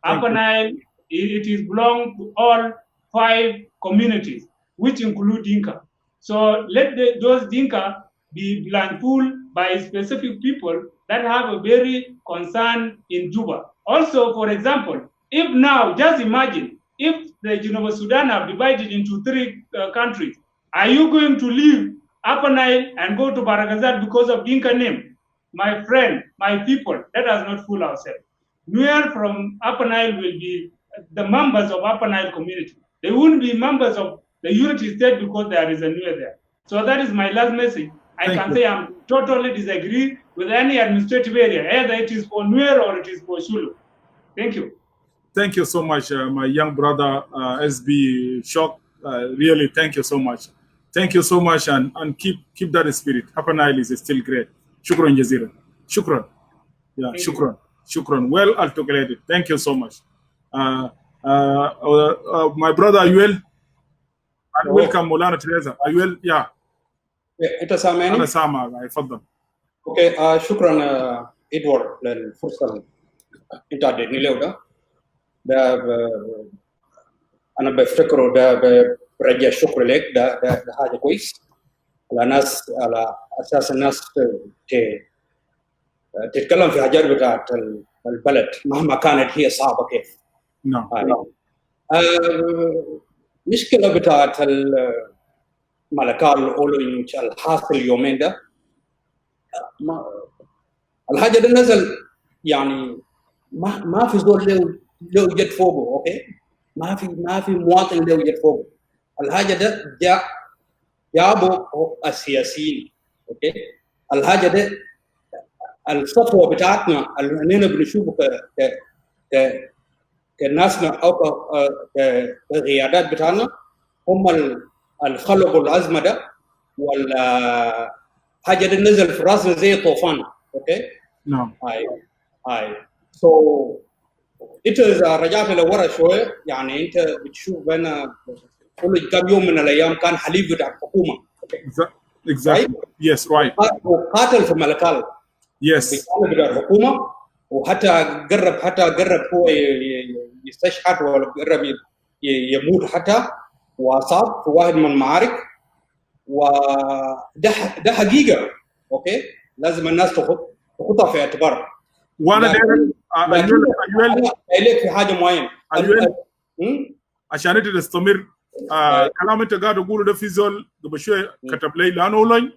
Upper Nile, it is belong to all 5 communities, which include Dinka. So let those Dinka be blindfolded by specific people that have a very concern in Juba. Also, for example, if now, just imagine, if the Geneva Sudan are divided into 3 countries, are you going to leave Upper Nile and go to Baragazal because of Dinka name? My friend, my people, let us not fool ourselves. Nuer from Upper Nile will be the members of Upper Nile community. They wouldn't be members of the Unity State because there is a Nuer there. So that is my last message. I can say I'm totally disagree with any administrative area, either it is for Nuer or it is for Shulu. Thank you. Thank you so much, my young brother, SB Shock. Really, thank you so much. Thank you so much, and keep that spirit. Upper Nile is still great. Shukran Jazeera. Shukran. Yeah, shukran. Shukran. Well articulated. Thank you so much. My brother Ayuel, and welcome Molana Teresa. Ayuel, yeah. انت سامعني؟ انا سامع اتفضل. اوكي شكرا ادوارد للفرصه اللي انت اديتني له ده انا بفتكره ده برجع الشكر لك ده حاجه كويس على ناس على اساس الناس تتكلم في حاجات بتاعت البلد مهما كانت هي صعبه كيف. نعم. مشكله بتاعت ملكال اولو الحاصل اليومين ده الحاجه ده نزل يعني ما في زول له يد فوقه. اوكي ما في مواطن له يد فوقه. الحاجه ده جابوا السياسيين. اوكي الحاجه ده الصفوه بتاعتنا اللي هنا بنشوفه كناسنا او كقيادات بتاعنا هم اللي خلقوا الازمه ده والحاجه دي نزل في راسنا زي الطوفان. اوكي نعم. هاي سو انت اذا رجعت لورا شويه يعني انت بتشوف انا كل كم يوم من الايام كان حليف بتاع الحكومه. exactly. Yes, right. قاتل في ملكال. Yes. بتاع الحكومه وحتى قرب هو يستشهد ولا قرب يموت حتى واصاب في واحد من المعارك وده حقيقه. اوكي لازم الناس تحطها في اعتبار. وانا دايما لك في حاجه معينه عشان انت تستمر. كلام انت قاعد تقوله ده في زول قبل شويه كتب لي لانه اونلاين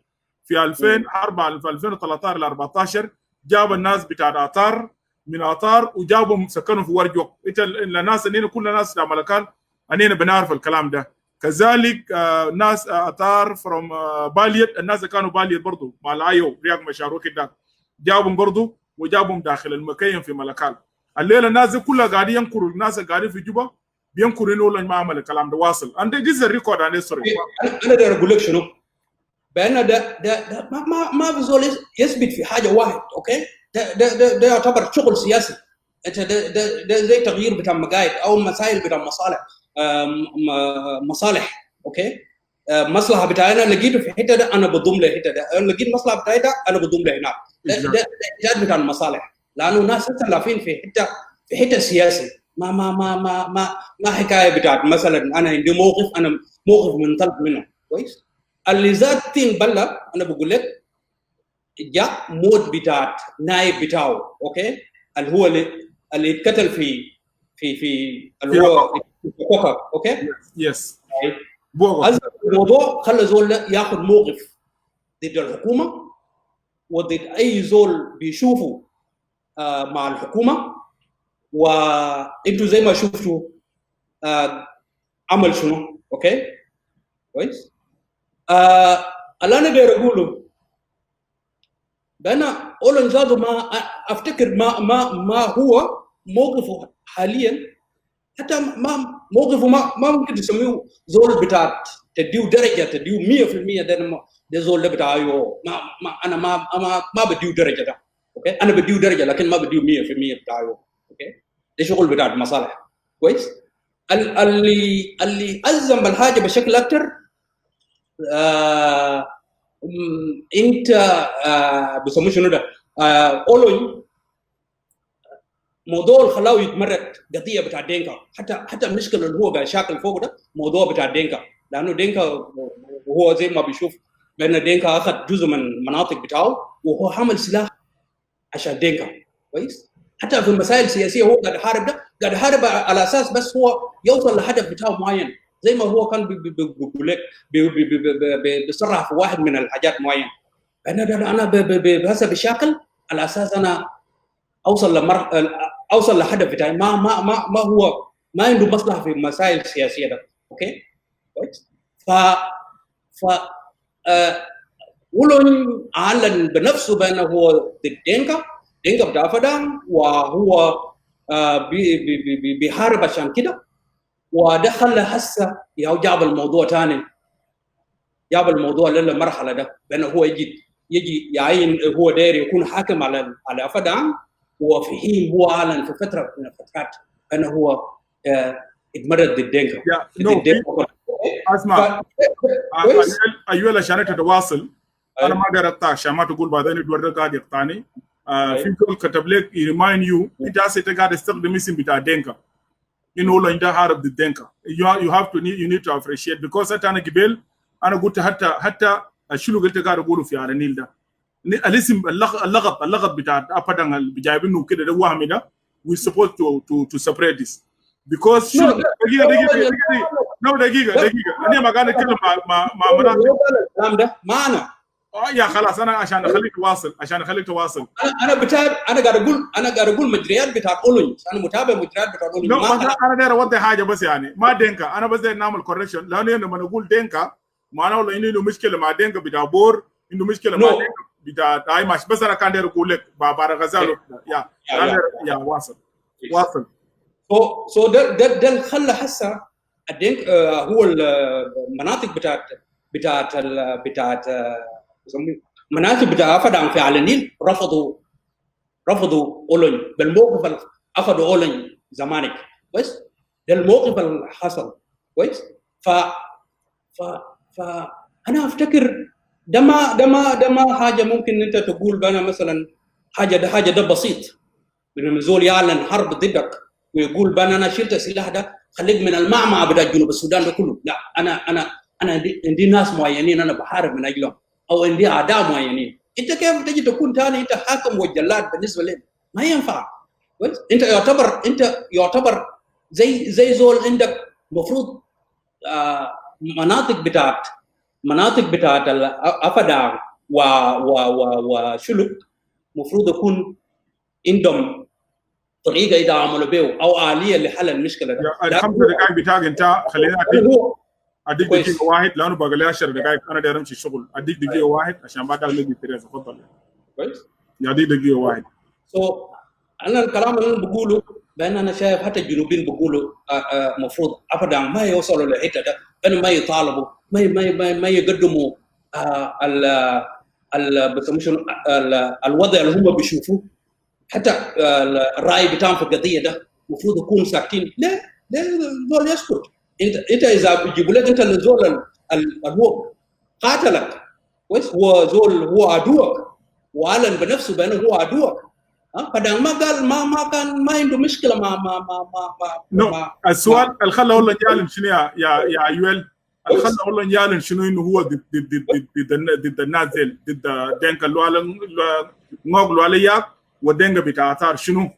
في 2004 في 2013 ل 14 جاب الناس بتاع اطار من اطار وجابهم سكنوا في ورجوك. انت الناس اننا كل الناس بتاع ملكال اننا بنعرف الكلام ده. كذلك ناس اطار فروم باليت، الناس كانوا باليت برضه مع الايو رياض مشاروك ده جابهم برضه وجابهم داخل المكيم في ملكال. الليله الناس كلها قاعدين ينكروا، الناس قاعدين في جوبا بينكروا انه ولا ما عمل الكلام ده واصل. عندي جزء ريكورد عن السوري. انا داير اقول لك شنو؟ بان ده ما في زول يثبت في حاجه واحد. اوكي ده يعتبر شغل سياسي. انت ده زي تغيير بتاع مقايد او مسائل بتاع مصالح. اوكي مصلحه بتاعنا لقيته في حته ده انا بضم له حته ده، لقيت مصلحه بتاعي ده انا بضم له هناك. ده ايجاد بتاع المصالح، لانه الناس لافين في حته سياسي ما حكايه بتاعت مثلا انا عندي موقف، انا موقف منطلق منه كويس. اللي زاد تين بلا انا بقول لك جاء موت بتاعت نايب بتاعه، اوكي، اللي هو اللي اتقتل في اللي هو كوكا، اوكي. يس هذا الموضوع خلى زول ياخذ موقف ضد الحكومه وضد اي زول بيشوفه مع الحكومه. وانتوا زي ما شفتوا عمل شنو، اوكي كويس. اللي انا داير اقوله بأن أولن زادو ما افتكر ما هو موقفه حاليا، حتى ما موقفه ما ممكن تسميه زول بتاع تديو درجه تديو 100%. ده زول ده بتاع ما انا ما بديو درجه ده، اوكي. انا بديو درجه لكن ما بديو 100% بتاعه، اوكي. ده شغل بتاع المصالح كويس. اللي ازم الحاجه بشكل اكثر انت بيسموه شنو ده اولوي موضوع اللي خلاه يتمرد قضيه بتاع دينكا. حتى المشكله اللي هو قاعد شاكل فوق ده موضوع بتاع دينكا، لانه دينكا وهو زي ما بيشوف بان دينكا اخذ جزء من المناطق بتاعه وهو حامل سلاح عشان دينكا كويس. حتى في المسائل السياسيه هو قاعد يحارب ده، قاعد يحارب على اساس بس هو يوصل لهدف بتاعه معين، زي ما هو كان بيقول لك بيصرح في واحد من الحاجات معينه. انا بهذا بشكل على اساس انا اوصل لهدف بتاعي. ما هو ما عنده مصلحه في المسائل السياسيه ده، اوكي كويس. ف ولن اعلن بنفسه بانه هو ضد دينكا بتاع فدان، وهو بيحارب عشان كده. وده خلى هسه جاب الموضوع ثاني، جاب الموضوع للمرحله ده بانه هو يجي يعين هو داير يكون حاكم على فدان، وفي حين هو اعلن في فتره من الفترات انه هو اتمرد ضد دينكا. اسمع ايوه عشان تتواصل انا ما اقدر اقطع عشان ما تقول بعدين الدور قاعد يقطعني. في كل كتب لك يريماين يو انت هسه قاعد تستخدم اسم بتاع دينكا انه لو انت حارب ضد دينكا. you have to need to appreciate because انا قبل انا قلت حتى الشلو قلت قاعد اقوله في على النيل ده الاسم اللغط بتاع ابدا اللي جايبينه كده ده وهمي ده we supposed to separate this because دقيقه انا ما قاعد اتكلم مع الكلام ده معنا يا خلاص انا عشان اخليك تواصل انا قاعد اقول مجريات بتاع اولوي، انا متابع مجريات بتاع اولوي. انا داير اوضح حاجه بس يعني ما دينكا، انا بس داير نعمل كوركشن لانه لما نقول دينكا معناه انه عنده مشكله مع دينكا بتاع بور، عنده مشكله مع دينكا بتاع ماشي. بس انا كان داير اقول لك بابا غزال يا واصل سو ده اللي خلى هسه الدينك هو المناطق بتاعت مناطق بتاع فدان في على النيل رفضوا اولن بالموقف اللي اخذوا اولن زمانك بس. ده الموقف اللي حصل كويس. ف انا افتكر ده ما حاجه ممكن انت تقول بنا مثلا حاجه ده بسيط لما زول يعلن حرب ضدك ويقول بنا انا شلت السلاح ده خليك من المعمعة بتاع جنوب السودان ده كله. لا انا عندي ناس معينين انا بحارب من اجلهم او عندي اعداء معينين. انت كيف تجي تكون ثاني انت حاكم وجلاد بالنسبه لي؟ ما ينفع. انت يعتبر زي زول عندك مفروض مناطق بتاعت الافدع وشلوك مفروض يكون عندهم طريقه اذا عملوا به او اليه لحل المشكله ده. الخمس دقائق بتاعك انت خلينا اديك دقيقه واحد لانه باقي لي 10 دقائق انا داير امشي الشغل. اديك دقيقه واحد عشان بعد نجي تريز. تفضل. كويس. اديك دقيقه واحد. انا الكلام اللي انا بقوله بان انا شايف حتى الجنوبيين بيقولوا المفروض ابدا ما يوصلوا للحته ده، انه ما يطالبوا ما يقدموا الوضع اللي هم بيشوفوه. حتى الراي بتاعهم في القضيه ده المفروض يكونوا ساكتين. لا زول يسكت. انت اذا بيجيبوا لك انت الزول اللي هو قاتلك كويس، هو زول هو عدوك واعلن بنفسه بانه هو عدوك، فدان ما قال ما كان ما عنده مشكله نو السؤال الخلى والله يعلن شنو يا ايويل الخلى والله يعلن شنو انه هو ضد الناس ضد دينك نوغ لواليا ودينك بتاع اثار شنو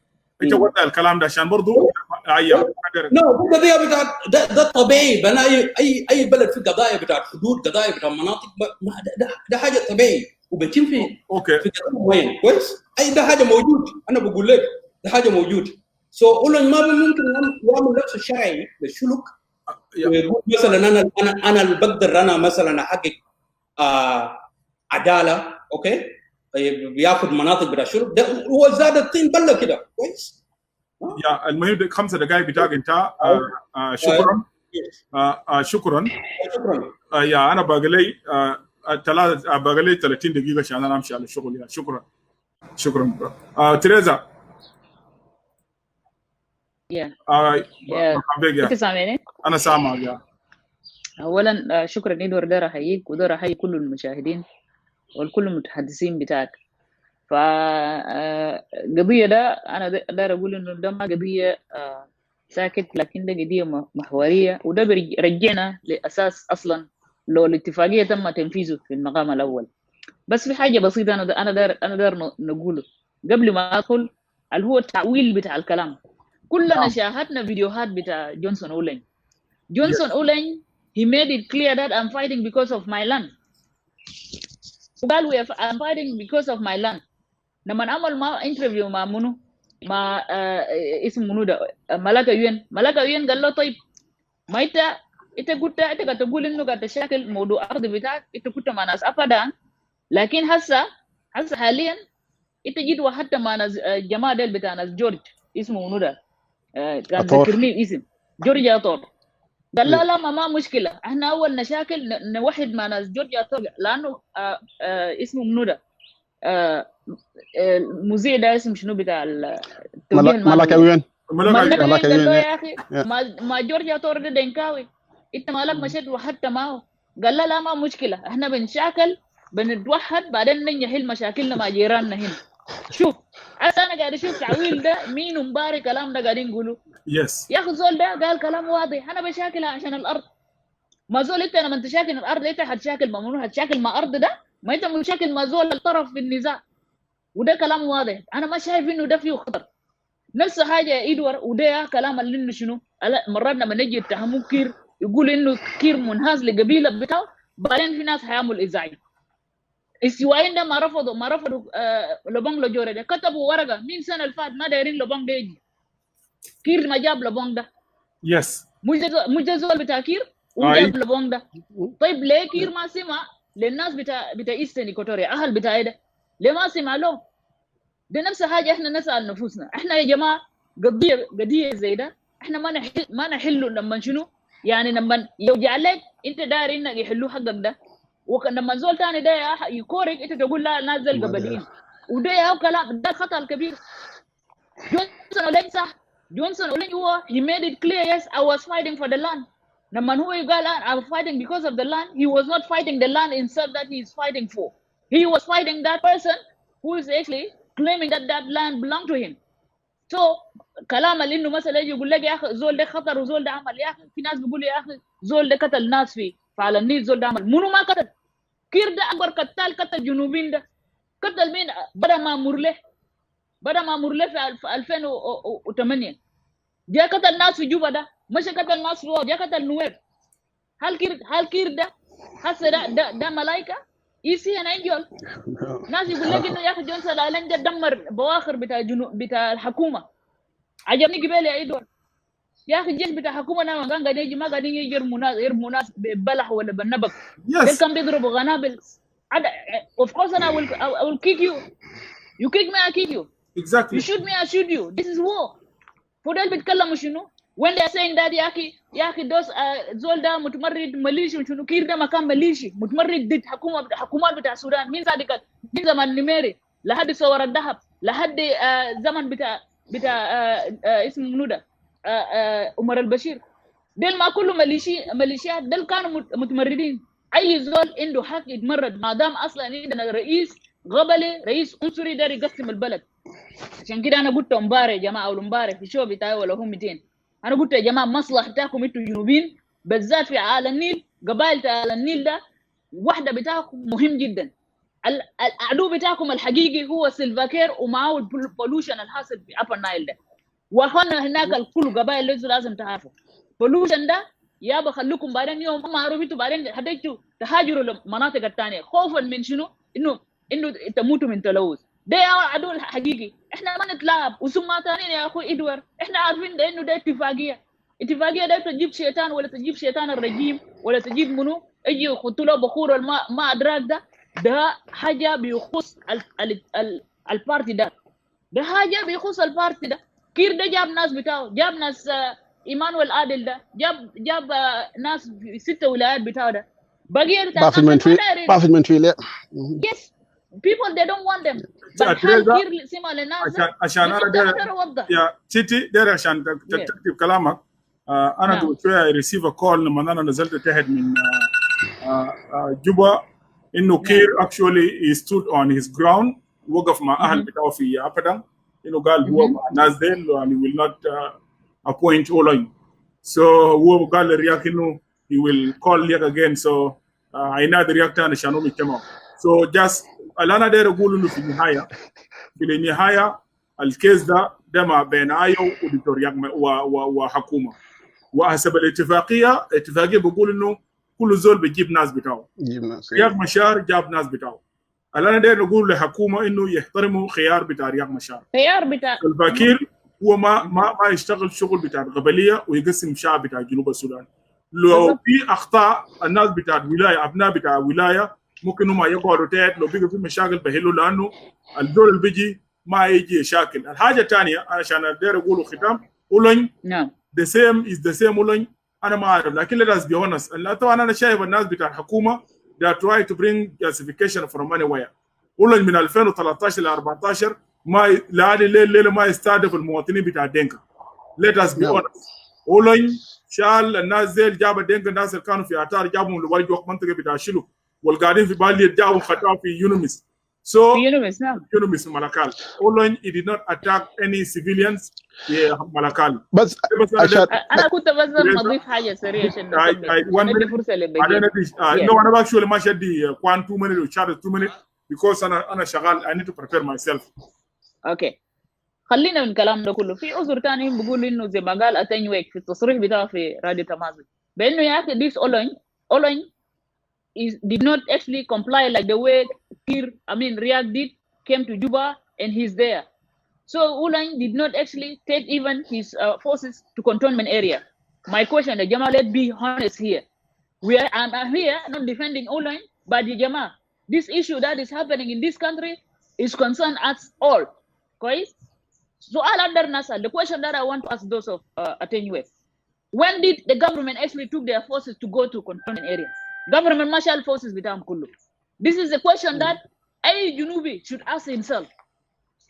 انت قلت الكلام ده عشان برضه نو القضيه بتاعت ده طبيعي بنا اي بلد في قضايا بتاعت حدود قضايا بتاعت مناطق ده حاجه طبيعي وبتتم في اوكي في قانون معين كويس اي ده حاجه موجود انا بقول لك ده حاجه موجود اولن ما ممكن يعمل نفس الشرعي للسلوك ويقول مثلا انا اللي بقدر انا مثلا احقق عداله اوكي بياخذ مناطق بتاع السلوك ده هو زاد الطين بله كده كويس يا المهم 5 دقائق بتاعك انت شكرا شكرا يا انا باقي لي 30 دقيقه عشان انا امشي على الشغل. يا شكرا تريزا. انت سامعني؟ انا سامع. يا اولا شكرا ندور دار احييك ودار احيي كل المشاهدين والكل المتحدثين بتاعك. فقضية ده أنا داير أقول إنه ده ما قضية ساكت، لكن ده قضية محورية، وده بيرجعنا لأساس أصلا لو الاتفاقية تم تنفيذه في المقام الأول. بس في حاجة بسيطة أنا داير نقوله قبل ما أدخل، اللي هو التأويل بتاع الكلام. كلنا شاهدنا فيديوهات بتاع جونسون أولين. جونسون أولين he made it clear that I'm fighting because of my land. وقال I'm fighting because of my land. لما نعمل مع انترفيو مع منو مع اسم منو ده ملاكا يوين قال له طيب ما انت قلت انت قاعد تقول انه قاعد تشاكل موضوع ارض بتاعك، انت كنت مع ناس ابدا، لكن هسه حاليا انت جيت وحتى مع ناس جماعه ديل بتاع ناس جورج اسمه منو ده كان ذكرني اسم جورج اطور. قال لا ما مشكله، احنا اول نشاكل نوحد مع ناس جورج اطور لانه اسمه منو ده المذيع ده اسم شنو بتاع التوجيه ملاكا وين قال له يا اخي ما جورجيا تور ده دنكاوي، انت مالك مشيت وحتى معه. قال لا ما مشكله، احنا بنشاكل بنتوحد بعدين نحل مشاكلنا مع جيراننا هنا. شوف انا قاعد اشوف تعويل ده مين ومبارك كلام ده قاعدين يقولوا يا اخي زول ده قال كلام واضح، انا بشاكلها عشان الارض. ما زول انت لما تشاكل الارض انت هتشاكل مع منو؟ هتشاكل مع ارض ده؟ ما انت مشاكل مع زول الطرف في النزاع، وده كلام واضح. انا ما شايف انه ده فيه خطر. نفس حاجه ادوار وده كلام اللي شنو مرات لما نجي يتهموا كير يقول انه كير منهاز لقبيله بتاعه، بعدين في ناس هيعملوا ازعاج. السوايين ده ما رفضوا لبون لجوره ده، كتبوا ورقه من سنه اللي فات ما دايرين لبون ده يجي. كير ما جاب لبون ده يس مش زول بتاع كير وجاب لبون ده. طيب ليه كير ما سمع للناس بتاع ايسترن ايكوتوريا اهل بتاع ده؟ ليه ما سمع له؟ ده نفس حاجه احنا نسال نفوسنا، احنا يا جماعه قضيه زي ده احنا ما نحله لما شنو يعني لما يوجع لك انت داير انك يحلوا حقك ده، ولما زول ثاني ده يكورك انت تقول لا نازل قبلين، وده يا كلام ده خطا الكبير. جونسون أولين صح، جونسون أولين هو he made it clear yes I was fighting for the land. لما هو قال I'm fighting because of the land, he was not fighting the land itself that he is fighting for. He was fighting that person who is actually claiming that land belonged to him. So كلام اللي انه مثلا يجي يقول لك يا اخي زول ده خطر وزول ده عمل، يا اخي في ناس بيقولوا يا اخي زول ده قتل ناس في على النيل، زول ده عمل منو ما قتل؟ كير ده اكبر قتل جنوبين ده، قتل مين؟ بدا ما مرله في 2008 جاء قتل ناس في جوبا، ده مش قتل ناس في جاء قتل نوير. هل كير ده هسه ده ملائكه؟ يسي انا انجل ناس يقول لك انه يا اخي جونسون أولين ده دمر بواخر بتاع الحكومه. عجبني قبل يا ايدور يا اخي الجيش بتاع الحكومه ده كان قاعد يجي ما قاعدين يرموا ناس ببلح ولا بالنبق. yes. كان بيضربوا قنابل. of course I will kick you. You kick me I kick you. Exactly. You shoot me I shoot you. This is war. فدول بيتكلموا شنو؟ when they are saying that يا اخي دوس زول ده متمرد ماليشي شنو، كير ده مكان ماليشي متمرد ضد حكومات بتاع السودان. مين صادقات؟ من زمان نميري لحد صور الذهب لحد زمن بتاع اسمه منو ده عمر البشير. دول ما كله ميليشيات، دول كانوا متمردين. اي زول عنده حق يتمرد ما دام اصلا عندنا رئيس غبلي رئيس عنصري داير يقسم البلد. عشان كده انا قلت امبارح يا جماعه او امبارح في الشو بتاعي ولا هم 200 انا قلت يا جماعه مصلحتكم انتوا جنوبيين بالذات في على النيل قبائل على النيل ده واحده بتاعكم مهم جدا. العدو بتاعكم الحقيقي هو سيلفاكير ومعه البولوشن الحاصل في ابر نايل ده. واخواننا هناك الكل قبائل لازم تعرفوا بولوشن ده يا بخليكم بعدين يوم ما عرفتوا بعدين حتيجوا تهاجروا للمناطق الثانيه خوفا من شنو؟ انه تموتوا من تلوث. ده عدو الحقيقي. احنا ما نتلاعب وثم ثانيين يا اخوي ادوار احنا عارفين ده انه ده اتفاقيه ده تجيب شيطان ولا تجيب شيطان الرجيم ولا تجيب منو يجي يحطوا له بخور الماء ما ادراك ده حاجه بيخص البارتي ده حاجه بيخص البارتي ده. كير ده جاب ناس بتاعه جاب ناس ايمانويل عادل ده جاب ناس في 6 ولايات بتاعه ده بقيه بتاع yes people they don't want them but كير سمع للناس عشان انا يا تيتي داير عشان تكتب كلامك. انا قبل شويه ريسيف كول لما انا نزلت تحت من جوبا انه كير actually he stood on his ground وقف مع اهل بتاعه في ابدان انه قال هو مع الناس ديل and he will not appoint Olony. So هو قال للرياك انه he will call ليك again. So هينادي الرياك تاني عشان هم يجتمعوا. So just اللي انا داير اقول انه في النهايه الكيس ده ما بين ايو ودكتور رياك وحكومه وحسب الاتفاقيه بقول انه كل زول بيجيب ناس بتاعه. رياك مشار جاب ناس بتاعه. اللي انا داير نقول للحكومه انه يحترموا خيار بتاع رياك مشار. خيار بتاع الباكير هو ما يشتغل شغل بتاع القبليه ويقسم شعب بتاع جنوب السودان. لو في اخطاء الناس بتاع الولايه ابناء بتاع الولايه ممكن هم يقعدوا تحت لو بيجي في مشاكل بهلوا لانه الدور اللي بيجي ما يجي يشاكل. الحاجه الثانيه عشان داير اقوله ختام اولن the same اولن انا ما اعرف لكن let us be honest. طبعا انا شايف الناس بتاع الحكومه they are trying to bring justification from anywhere. اولن من 2013 ل 14 ما لهذه الليله ما يستهدف المواطنين بتاع دينكا. let us be honest. اولن شال الناس زي جاب الدينكا الناس اللي كانوا في اتار جابهم لوالجوك منطقه بتاع شلو والقاعدين في بالي جابهم خطاهم في يونمس. So يونمس ملكال. Olony he did not attack any civilians في ملكال. بس انا كنت بس اضيف حاجه سريعه عشان ندي فرصه للباقيين. No انا actually ما شدي 1 2 minutes or 2 minutes because انا شغال I need to prepare myself. اوكي خلينا من الكلام ده كله. في عذر ثاني بيقول انه زي ما قال اتنويك في التصريح بتاعه في راديو تمازن بانه يا اخي this Olony did not actually comply like the way Riek did came to Juba and he's there. So Olony did not actually take even his forces to cantonment area. My question, Jama, let's be honest here. I'm here not defending Olony, but Jama, this issue that is happening in this country is concerned us all. Okay? So the question that I want to ask those of Atenuwe, when did the government actually took their forces to go to cantonment areas? Government martial forces بتاعهم كله. This is a question that any Junubi should ask himself.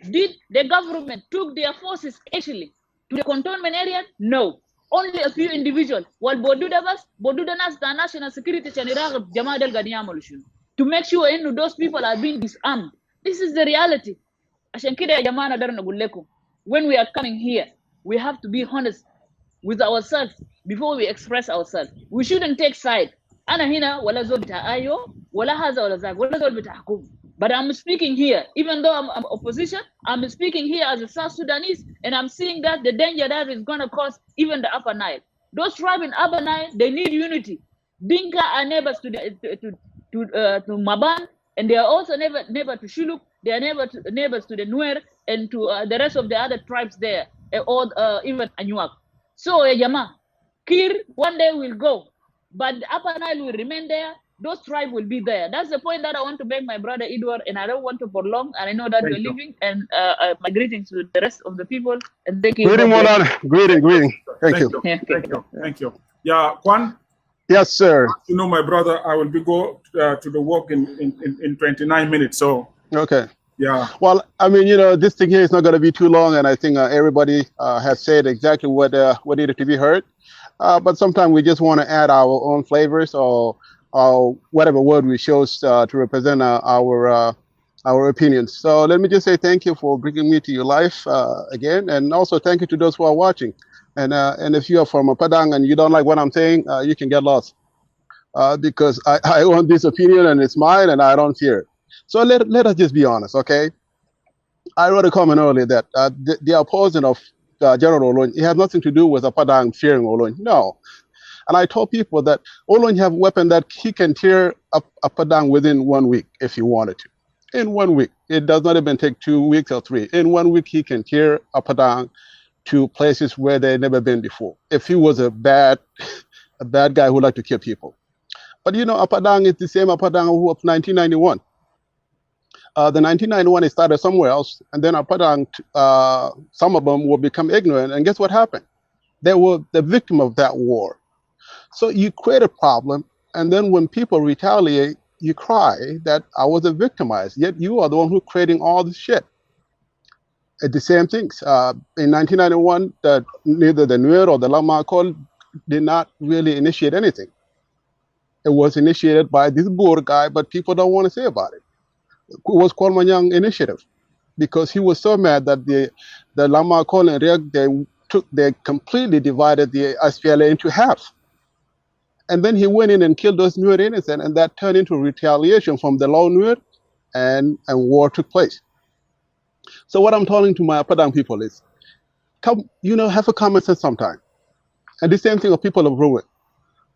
Did the government took their forces actually to the cantonment area? No. Only a few individuals. Bodu nas the national security chanirag Jama del Ganiamol to make sure those people are being disarmed. This is the reality. عشان كده يا جماعة نقدر نقول لكم when we are coming here we have to be honest with ourselves before we express ourselves. We shouldn't take side. أنا هنا ولا زول بتاع أيو ولا هذا ولا ذاك ولا زول بتاع حكومة. But I'm speaking here, even though I'm opposition, I'm speaking here as a South Sudanese, and I'm seeing that the danger that is going to cause even the Upper Nile. Those tribes in Upper Nile, they need unity. Dinka are neighbors to Maban, and they are also neighbor to Shuluk. They are neighbors to the Nuer and to the rest of the other tribes there, or even Anuak. So, Yama, Kir one day will go, but the Upper Nile will remain there. Those tribes will be there. That's the point that I want to beg my brother Edward, and I don't want to prolong. And I know that you're leaving, and my greetings to the rest of the people. And thank you. Greeting. Thank you. Thank you. Yeah, Kwan. Yes, sir. You know, my brother, I will go to the work in 29 minutes. So. Okay. Yeah. Well, I mean, this thing here is not going to be too long, and I think everybody has said exactly what needed to be heard. But sometimes we just want to add our own flavors or whatever word we chose to represent our our opinions. So let me just say thank you for bringing me to your life again, and also thank you to those who are watching. And if you are from a Padang and you don't like what I'm saying, you can get lost because I want this opinion and it's mine and I don't fear it. So let us just be honest, okay? I wrote a comment earlier that the opposing of General Olony, it has nothing to do with a Padang fearing Olony. No. And I told people that Olony have a weapon that he can tear up a Padang within 1 week if he wanted to. In 1 week. It does not even take 2 weeks or 3. In 1 week, he can tear a Padang to places where they've never been before. If he was a bad guy who liked to kill people. But you know, Apadang is the same Apadang of 1991. The 1991 it started somewhere else, and then Apadang, some of them will become ignorant, and guess what happened? They were the victim of that war. So you create a problem, and then when people retaliate, you cry that I was a victimized, yet you are the one who's creating all this shit. The same things. In 1991, neither the Nuer or the Lama Call did not really initiate anything. It was initiated by this Boer guy, but people don't want to say about it. It was Kwalmanyang initiative because he was so mad that the Lama Call and Riek, they completely divided the SPLA into half. And then he went in and killed those Nuer innocent, and that turned into retaliation from the Law Nuer, and war took place. So what I'm telling to my Padang people is, come, have a common sense sometime. And the same thing of people of Ruang.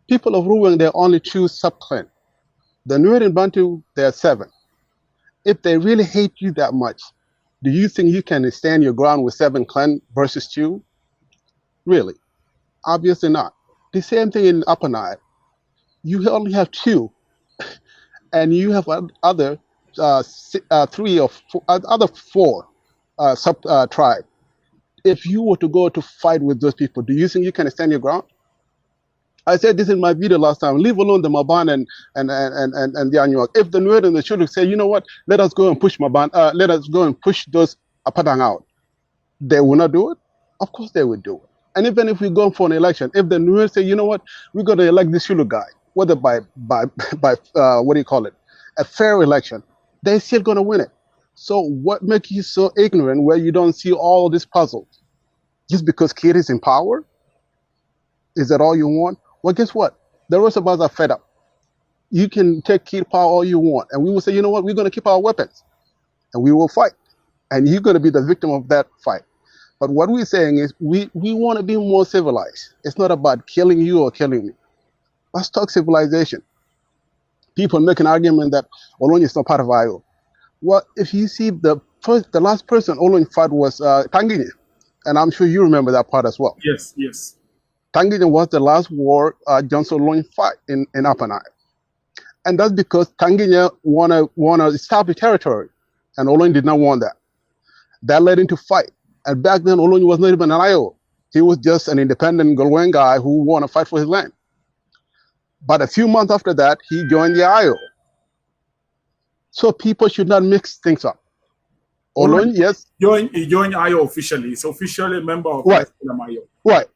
People of Ruang, they only choose sub-clan. The Nuer in Bantu, there are 7. If they really hate you that much, do you think you can stand your ground with 7 clan versus 2? Really? Obviously not. The same thing in Upper Nile. You only have 2, and you have other 3 or 4, other 4 sub-tribe. If you were to go to fight with those people, do you think you can stand your ground? I said this in my video last time. Leave alone the Maban and the Anuak. If the Nuer and the Shuluk say, you know what, let us go and push Maban, let us go and push those Apadang out, they will not do it. Of course they will do it. And even if we go for an election, if the Nuer say, you know what, we're going to elect this Shuluk guy, whether by what do you call it, a fair election, they're still going to win it. So what makes you so ignorant where you don't see all these puzzles? Just because Kir is in power? Is that all you want? Well, guess what? The rest of us are fed up. You can take Kir power all you want. And we will say, you know what? We're going to keep our weapons. And we will fight. And you're going to be the victim of that fight. But what we're saying is we want to be more civilized. It's not about killing you or killing me. Let's talk civilization. People make an argument that Olony is not part of IO. Well, if you see the last person Olony fought was Tanginya. And I'm sure you remember that part as well. Yes, yes. Tanginya was the last war Johnson Olony fought in Upper Nile. And that's because Tanginya want to establish territory. And Olony did not want that. That led him to fight. And back then, Olony was not even an IO. He was just an independent Golwen guy who wanted to fight for his land. But a few months after that, he joined the IO. So people should not mix things up. Olony, yes. He joined IO officially. He's officially a member of right. IO. Right.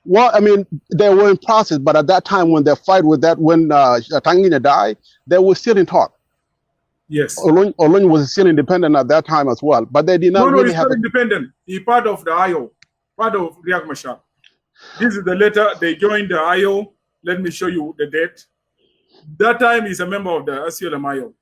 Well, I mean, they were in process, but at that time when they fight with that, when Tanginya died, they were still in talk. Yes. Olony was still independent at that time as well, but they did not really he's not independent. He's part of the IO, part of Riek Machar. This is the letter. They joined the IO. Let me show you the date. That time he's a member of the SLM IO.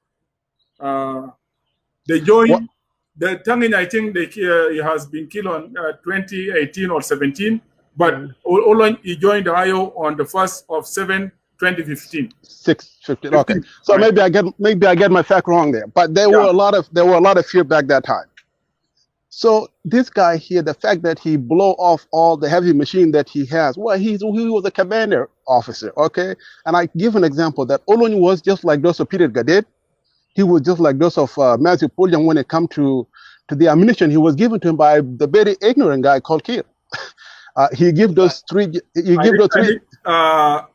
They joined the Tanginya. I think he has been killed on 2018 or 17. But Olony he joined the IO on the 1st of 2015. 6/15. Okay, so right. maybe I get my fact wrong there, but there were a lot of fear back that time. So this guy here, the fact that he blow off all the heavy machine that he has, well, he was a commander officer, okay. And I give an example that Olony was just like those of Peter Gadet. He was just like those of Matthew Puljang when it come to the ammunition he was given to him by the very ignorant guy called Kir. He give those three.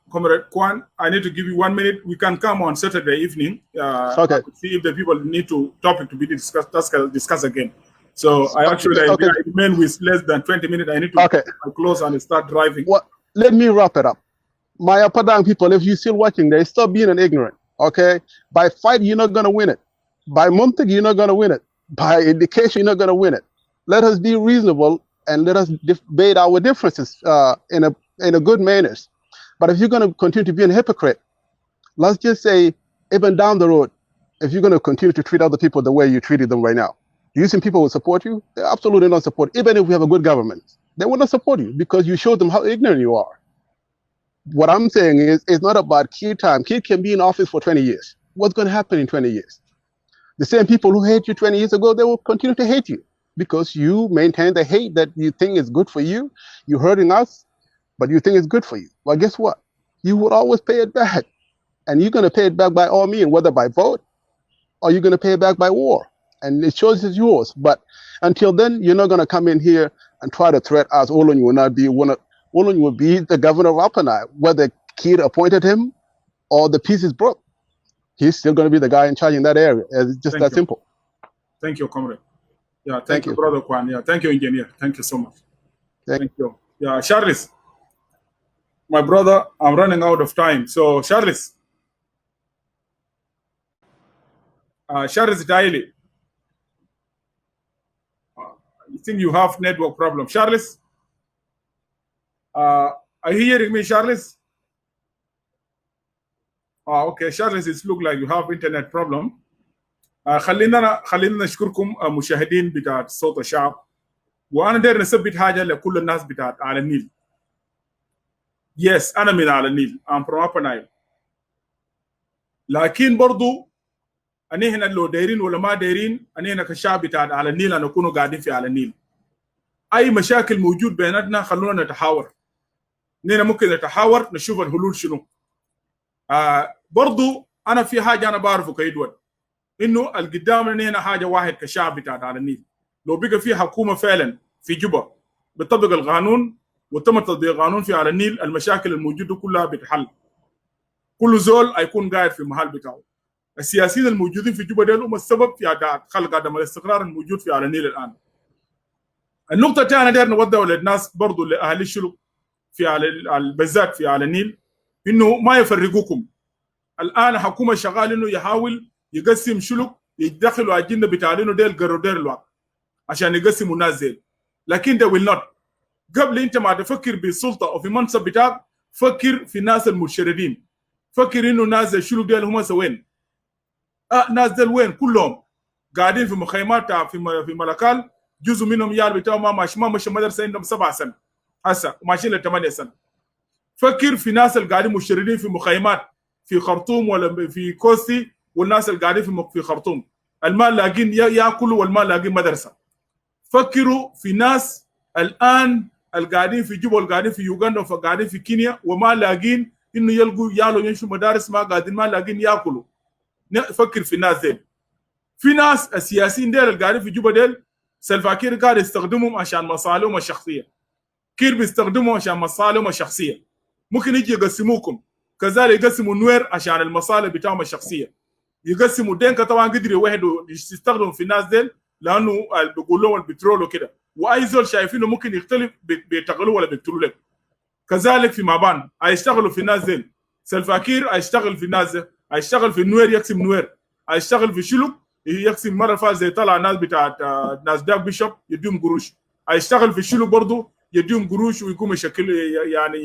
Comrade Kwan, I need to give you 1 minute. We can come on Saturday evening. Okay. See if the people need topic to be discussed again. So I actually I remain with less than 20 minutes. I need to close and start driving. Well, let me wrap it up. My Padang people, if you're still watching there, stop being an ignorant. Okay, by fight you're not gonna win it. By Montague, you're not going to win it. By indication, you're not going to win it. Let us be reasonable and let us debate our differences in a good manners. But if you're going to continue to be a hypocrite, let's just say, even down the road, if you're going to continue to treat other people the way you treated them right now, do you think people will support you? They absolutely not support. Even if we have a good government, they will not support you because you showed them how ignorant you are. What I'm saying is, it's not about Key time. Key can be in office for 20 years. What's going to happen in 20 years? The same people who hate you 20 years ago, they will continue to hate you because you maintain the hate that you think is good for you. You're hurting us, but you think it's good for you. Well, guess what? You will always pay it back. And you're going to pay it back by all means, whether by vote or you're going to pay it back by war. And the choice is yours. But until then, you're not going to come in here and try to threat us. Olun will not be one. Olun will be the governor of Upper Nile, whether Kiir appointed him or the peace is broke. He's still going to be the guy in charge in that area. It's just that simple. Thank you, comrade. Yeah, thank you, brother Kwan. Yeah, thank you, engineer. Thank you so much. Thank you. Yeah, Charles, my brother, I'm running out of time. So, Charles, Charles Daily, I think you have network problem. Charles, are you hearing me, Charles? Okay, Charles, it looks like you have internet problem. خلينا نشكركم مشاهدين بتاعت صوت الشعب، وانا داير نثبت حاجه لكل الناس بتاعت على النيل. Yes, انا من على النيل. I'm from Upper Nile. لكن برضو أنا هنا لو دايرين ولا ما دايرين، أنا هنا كشعب بتاعت على النيل أنا نكونوا قاعدين في على النيل. أي مشاكل موجود بيناتنا خلونا نتحاور. نحن ممكن نتحاور نشوف الحلول شنو. برضو أنا في حاجة أنا بعرفه كيدول، إنه القدام هنا حاجة واحد كشعب بتاعت على النيل. لو بقى في حكومة فعلا في جوبا بتطبق القانون وتم تطبيق القانون في على النيل، المشاكل الموجودة كلها بتحل. كل زول هيكون قاعد في المحل بتاعه. السياسيين الموجودين في جوبا دول هم السبب في خلق عدم الاستقرار الموجود في على النيل الآن. النقطة الثانية داير نوضح للناس برضو لأهل الشلوك في بالذات في على النيل، إنه ما يفرقوكم. الآن حكومة شغال إنه يحاول يقسم شلوك، يدخلوا أجندة بتاعينه ديل قرودير الوقت عشان يقسموا الناس زي، لكن ده will not. قبل أنت ما تفكر بالسلطة أو في منصب بتاعك، فكر في الناس المشردين. فكر إنه ناس الشلوك ديل هم سوين. ناس ديل وين؟ كلهم قاعدين في مخيمات في ملكال. جزء منهم يال بتاعهم ما مش مدرسة عندهم 7 سنة هسه وماشيين ل 8 سنة. فكر في ناس اللي قاعدين مشردين في مخيمات في خرطوم ولا في كوستي، والناس اللي قاعدين في خرطوم المال لاقين ياكلوا والمال لاقين مدرسة. فكروا في ناس الآن القاعدين في جوبا والقاعدين في يوغندا وقاعدين في كينيا وما لاقين إنه يلقوا يالو يمشوا مدارس، ما قاعدين ما لاقين ياكلوا. فكر في الناس ديل. في ناس السياسيين ديل اللي قاعدين في جوبا ديل سلفا كير قاعد يستخدمهم عشان مصالحهم الشخصيه. كير بيستخدمهم عشان مصالحهم الشخصيه. ممكن يجي يقسموكم، كذلك يقسموا نوير عشان المصالح بتاعهم الشخصيه. يقسموا دينكا طبعا قدر يوحدوا يستخدموا في الناس ديل لانه بيقول لهم البترول وكده، واي زول شايفينه ممكن يختلف بيتغلوا ولا بيقتلوا لك. كذلك في مابان هيشتغلوا في الناس ديل. سلفا كير هيشتغل في الناس ديل، هيشتغل في النوير يقسم نوير، هيشتغل في شلوك يقسم مره فات زي طلع ناس بتاعت ناس داك بيشوب يديهم قروش، هيشتغل في الشلوك برضه يديهم قروش ويقوم يشكلوا يعني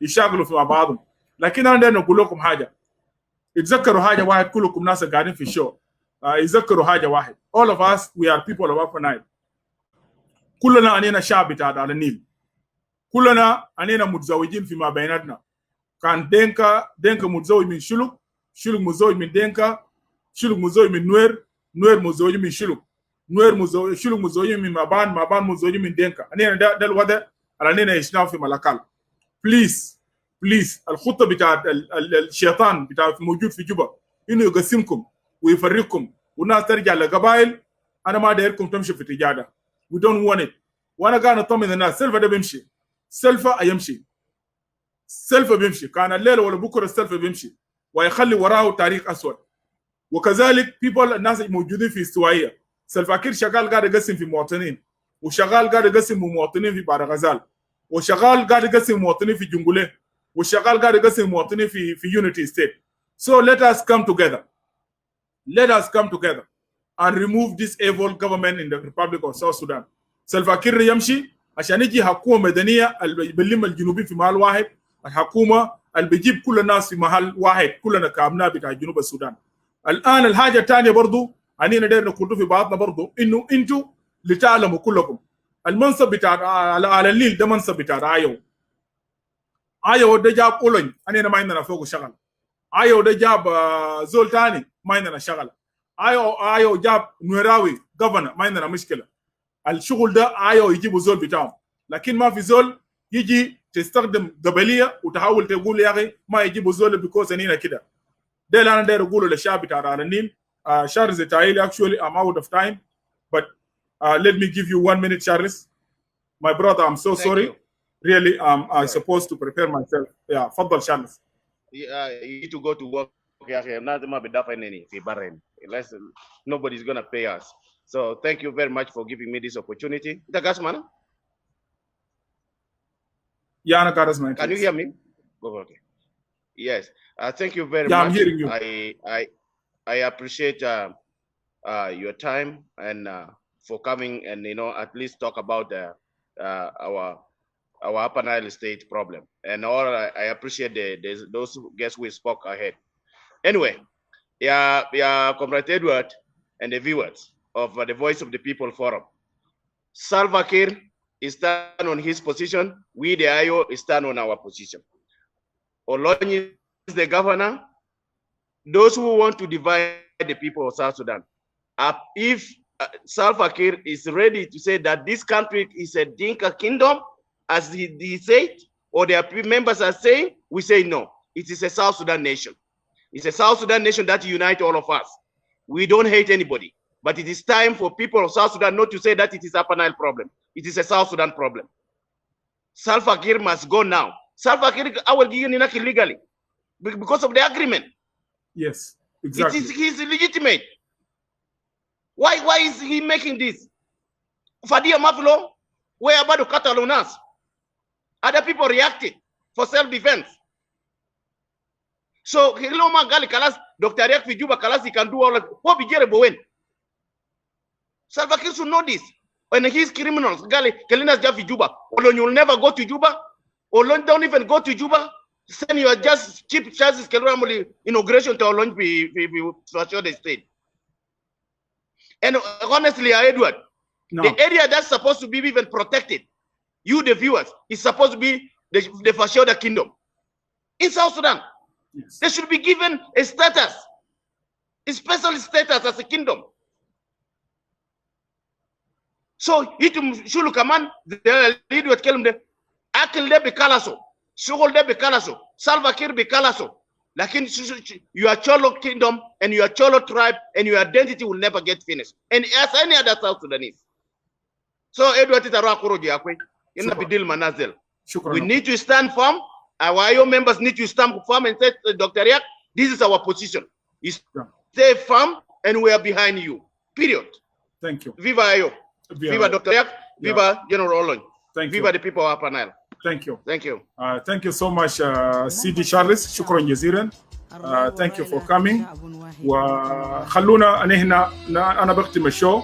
يشاغلوا في بعضهم. لكن انا دايما اقول لكم حاجه، اتذكروا حاجه واحد، كلكم ناس قاعدين في الشو يتذكروا حاجه واحد. all of us we are people of Upper Nile. كلنا اننا شعب بتاع على النيل، كلنا اننا متزوجين فيما بيناتنا. كان دينكا متزوج من شلوك، شلوك متزوج من دينكا، شلوك متزوج من نوير، نوير متزوج من شلوك، نوير متزوج شلوك متزوج من مابان متزوج من دينكا. اننا ده الوضع اللي اننا عشناه في ملكال. بليز الخطه بتاعت الشيطان بتاع موجود في جوبا انه يقسمكم ويفرقكم والناس ترجع لقبائل. انا ما دايركم تمشي في تجاره. we don't want it. وانا قاعد اطمن الناس، سلفا ده بيمشي، سلفا يمشي، سلفا بيمشي، كان الليله ولا بكره السلفا بيمشي ويخلي وراه تاريخ اسود. وكذلك الناس الموجودين في استوائيه، سلفا كير شغال قاعد يقسم في مواطنين، وشغال قاعد يقسم مواطنين في بار غزال، وشغال قاعد يقسم مواطنين في جنجوليه، وشغال قاعد يقسم مواطنين في يونيتي ستيت. So let us come together. and remove this evil government in the Republic of South Sudan. Salva Kiir يمشي عشان يجي حكومة مدنية اللي بيلم الجنوبي في محل واحد، الحكومة اللي بيجيب كل الناس في محل واحد، كلنا كأبناء بتاع جنوب السودان. الآن الحاجة الثانية برضو أنينا داير نقول في بعضنا برضو إنه أنتوا لتعلموا كلكم المنصب بتاع على النيل ده منصب بتاع آيو ده جاب أولن أنينا ما عندنا فوق شغل. آيو ده جاب زول تاني ما عندنا شغل. آيو جاب نوراوي غفرنر ما عندنا مشكلة. الشغل ده آيو يجيبوا زول بتاعهم، لكن ما في زول يجي تستخدم قبلية وتحاول تقول يا أخي ما يجيبوا زول بيكوز أنينا كده. ده اللي أنا داير أقوله للشعب بتاع على النيل. Charles Etaili, actually I'm out of time, but let me give you 1 minute, Charles. My brother, I'm so sorry. Really, I'm supposed to prepare myself. Yeah, Fadal Charles. You need to go to work. Nobody's gonna pay us. So thank you very much for giving me this opportunity. Dagasman? Yeah, Nagasman. Can you hear me? Okay. Yes. Thank you very much. I'm hearing you. I appreciate your time and for coming and at least talk about our Upper Nile State problem. And all I appreciate those guests who spoke ahead. Anyway, Comrade Edward and the viewers of the Voice of the People Forum. Salva Kiir is stand on his position. We, the IO, stand on our position. Olonyi is the governor. Those who want to divide the people of South Sudan, if Salva Kiir is ready to say that this country is a Dinka kingdom, as he said, or their members are saying, we say no. It is a South Sudan nation. It's a South Sudan nation that unites all of us. We don't hate anybody, but it is time for people of South Sudan not to say that it is Upper Nile problem. It is a South Sudan problem. Salva Kiir must go now. Salva Kiir, I will give you illegally because of the agreement. Yes, exactly. He's illegitimate. Why is he making this? Fadia Maflo, where about the Catalunas? Other people reacted for self-defense. So Hiloma Gali Kalas, Dr. Riak Fijuba Kalas, he can do all of what be Jerry Bowen. Salva Kiir should know this. When he's criminals, Gali, Kalinas Jafi Juba, Olon, you'll never go to Juba. Olon don't even go to Juba. Send you just cheap chances inauguration to launch the state. And honestly, Edward, the area that's supposed to be even protected, you the viewers, is supposed to be the Fashoda kingdom in South Sudan. Yes. They should be given a status, a special status as a kingdom. So it should come on the lead with Kelm Akil de Bikalaso. Shugol de Bikalaso, Salva Kiir Bikalaso. Lakin your Cholo kingdom and your Cholo tribe and your identity will never get finished. And as any other South Sudanese. So Edward Titarakuro Manazil. We need to stand firm. Our IO members need to stand firm and say, Dr. Riak, this is our position. Stay firm and we are behind you. Period. Thank you. Viva IO. Viva Dr. Riak. Viva General Olon. Thank you. Viva the people of Upper Nile. Thank you. Thank you. Thank you so much, CD Charles. Shukran jazilan. Thank you for coming. وخلونا أنا بختم الشو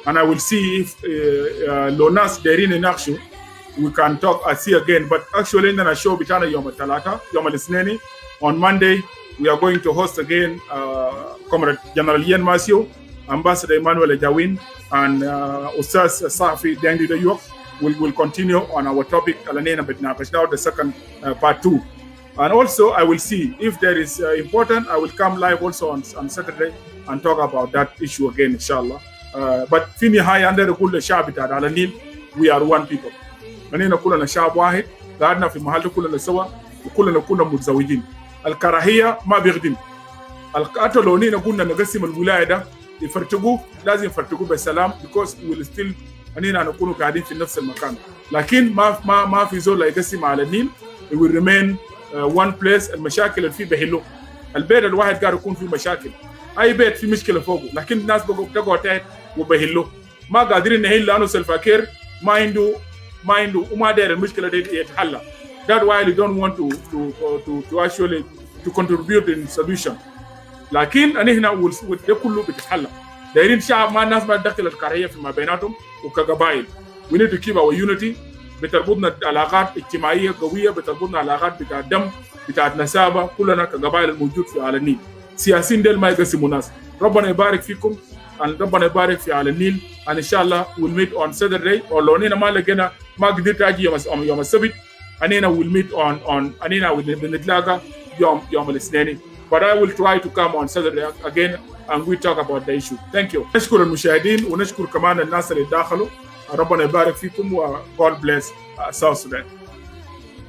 and I will see if لو ناس دايرين يناقشوا we can talk see again. But actually عندنا show بتاعنا يوم الثلاثاء يوم الاثنين. On Monday we are going to host again Comrade General Ian Masio, Ambassador Emmanuel Ejawin, and Ustaz Safi Dengdi de York. We'll continue on our topic, now the second part 2. And also, I will see if there is important, I will come live also on Saturday and talk about that issue again, inshallah. But في نهاية عندنا كل الشعب بتاعنا على النيل we are one people. أننا كلنا شعب واحد قعدنا في محل كلنا سوا وكلنا كنا متزوجين. الكراهية ما بيخدم. حتى لو نينا قلنا نقسم الولاية ده يفرتقوا لازم يفرتقوا بالسلام because we will still أننا نكونوا قاعدين في نفس المكان. لكن ما في زول يقسم على النيل. It will remain one place. المشاكل اللي فيه بحلو. البيت الواحد قاعد يكون فيه مشاكل. أي بيت في مشكلة فوقه لكن الناس بتقعد تحت وبحلو. ما قادرين نحل لأنه سلفا كير ما عنده وما داير المشكلة دي يتحل. That's why they don't want to actually to contribute in solution. لكن أنا هنا ده كله بتتحل. دايرين شعب ما الناس ما تدخل الكراهيه فيما بيناتهم وكقبائل. We need to keep our unity. بتربطنا علاقات اجتماعيه قويه، بتربطنا علاقات بتاعت دم بتاعت نسابه كلنا كقبائل الموجود في على النيل. سياسيين ديل ما يقسموا ناس. ربنا يبارك فيكم، ربنا يبارك في على النيل. ان شاء الله we'll meet on Saturday. ولو اننا ما لقينا ما قدرت اجي يوم السبت، اننا we'll meet on اننا بنتلاقى يوم الاثنين. But I will try to come on Saturday again and we talk about the issue. Thank you. نشكر المشاهدين ونشكر كمان الناس اللي داخلوا. ربنا يبارك فيكم و God bless South Sudan.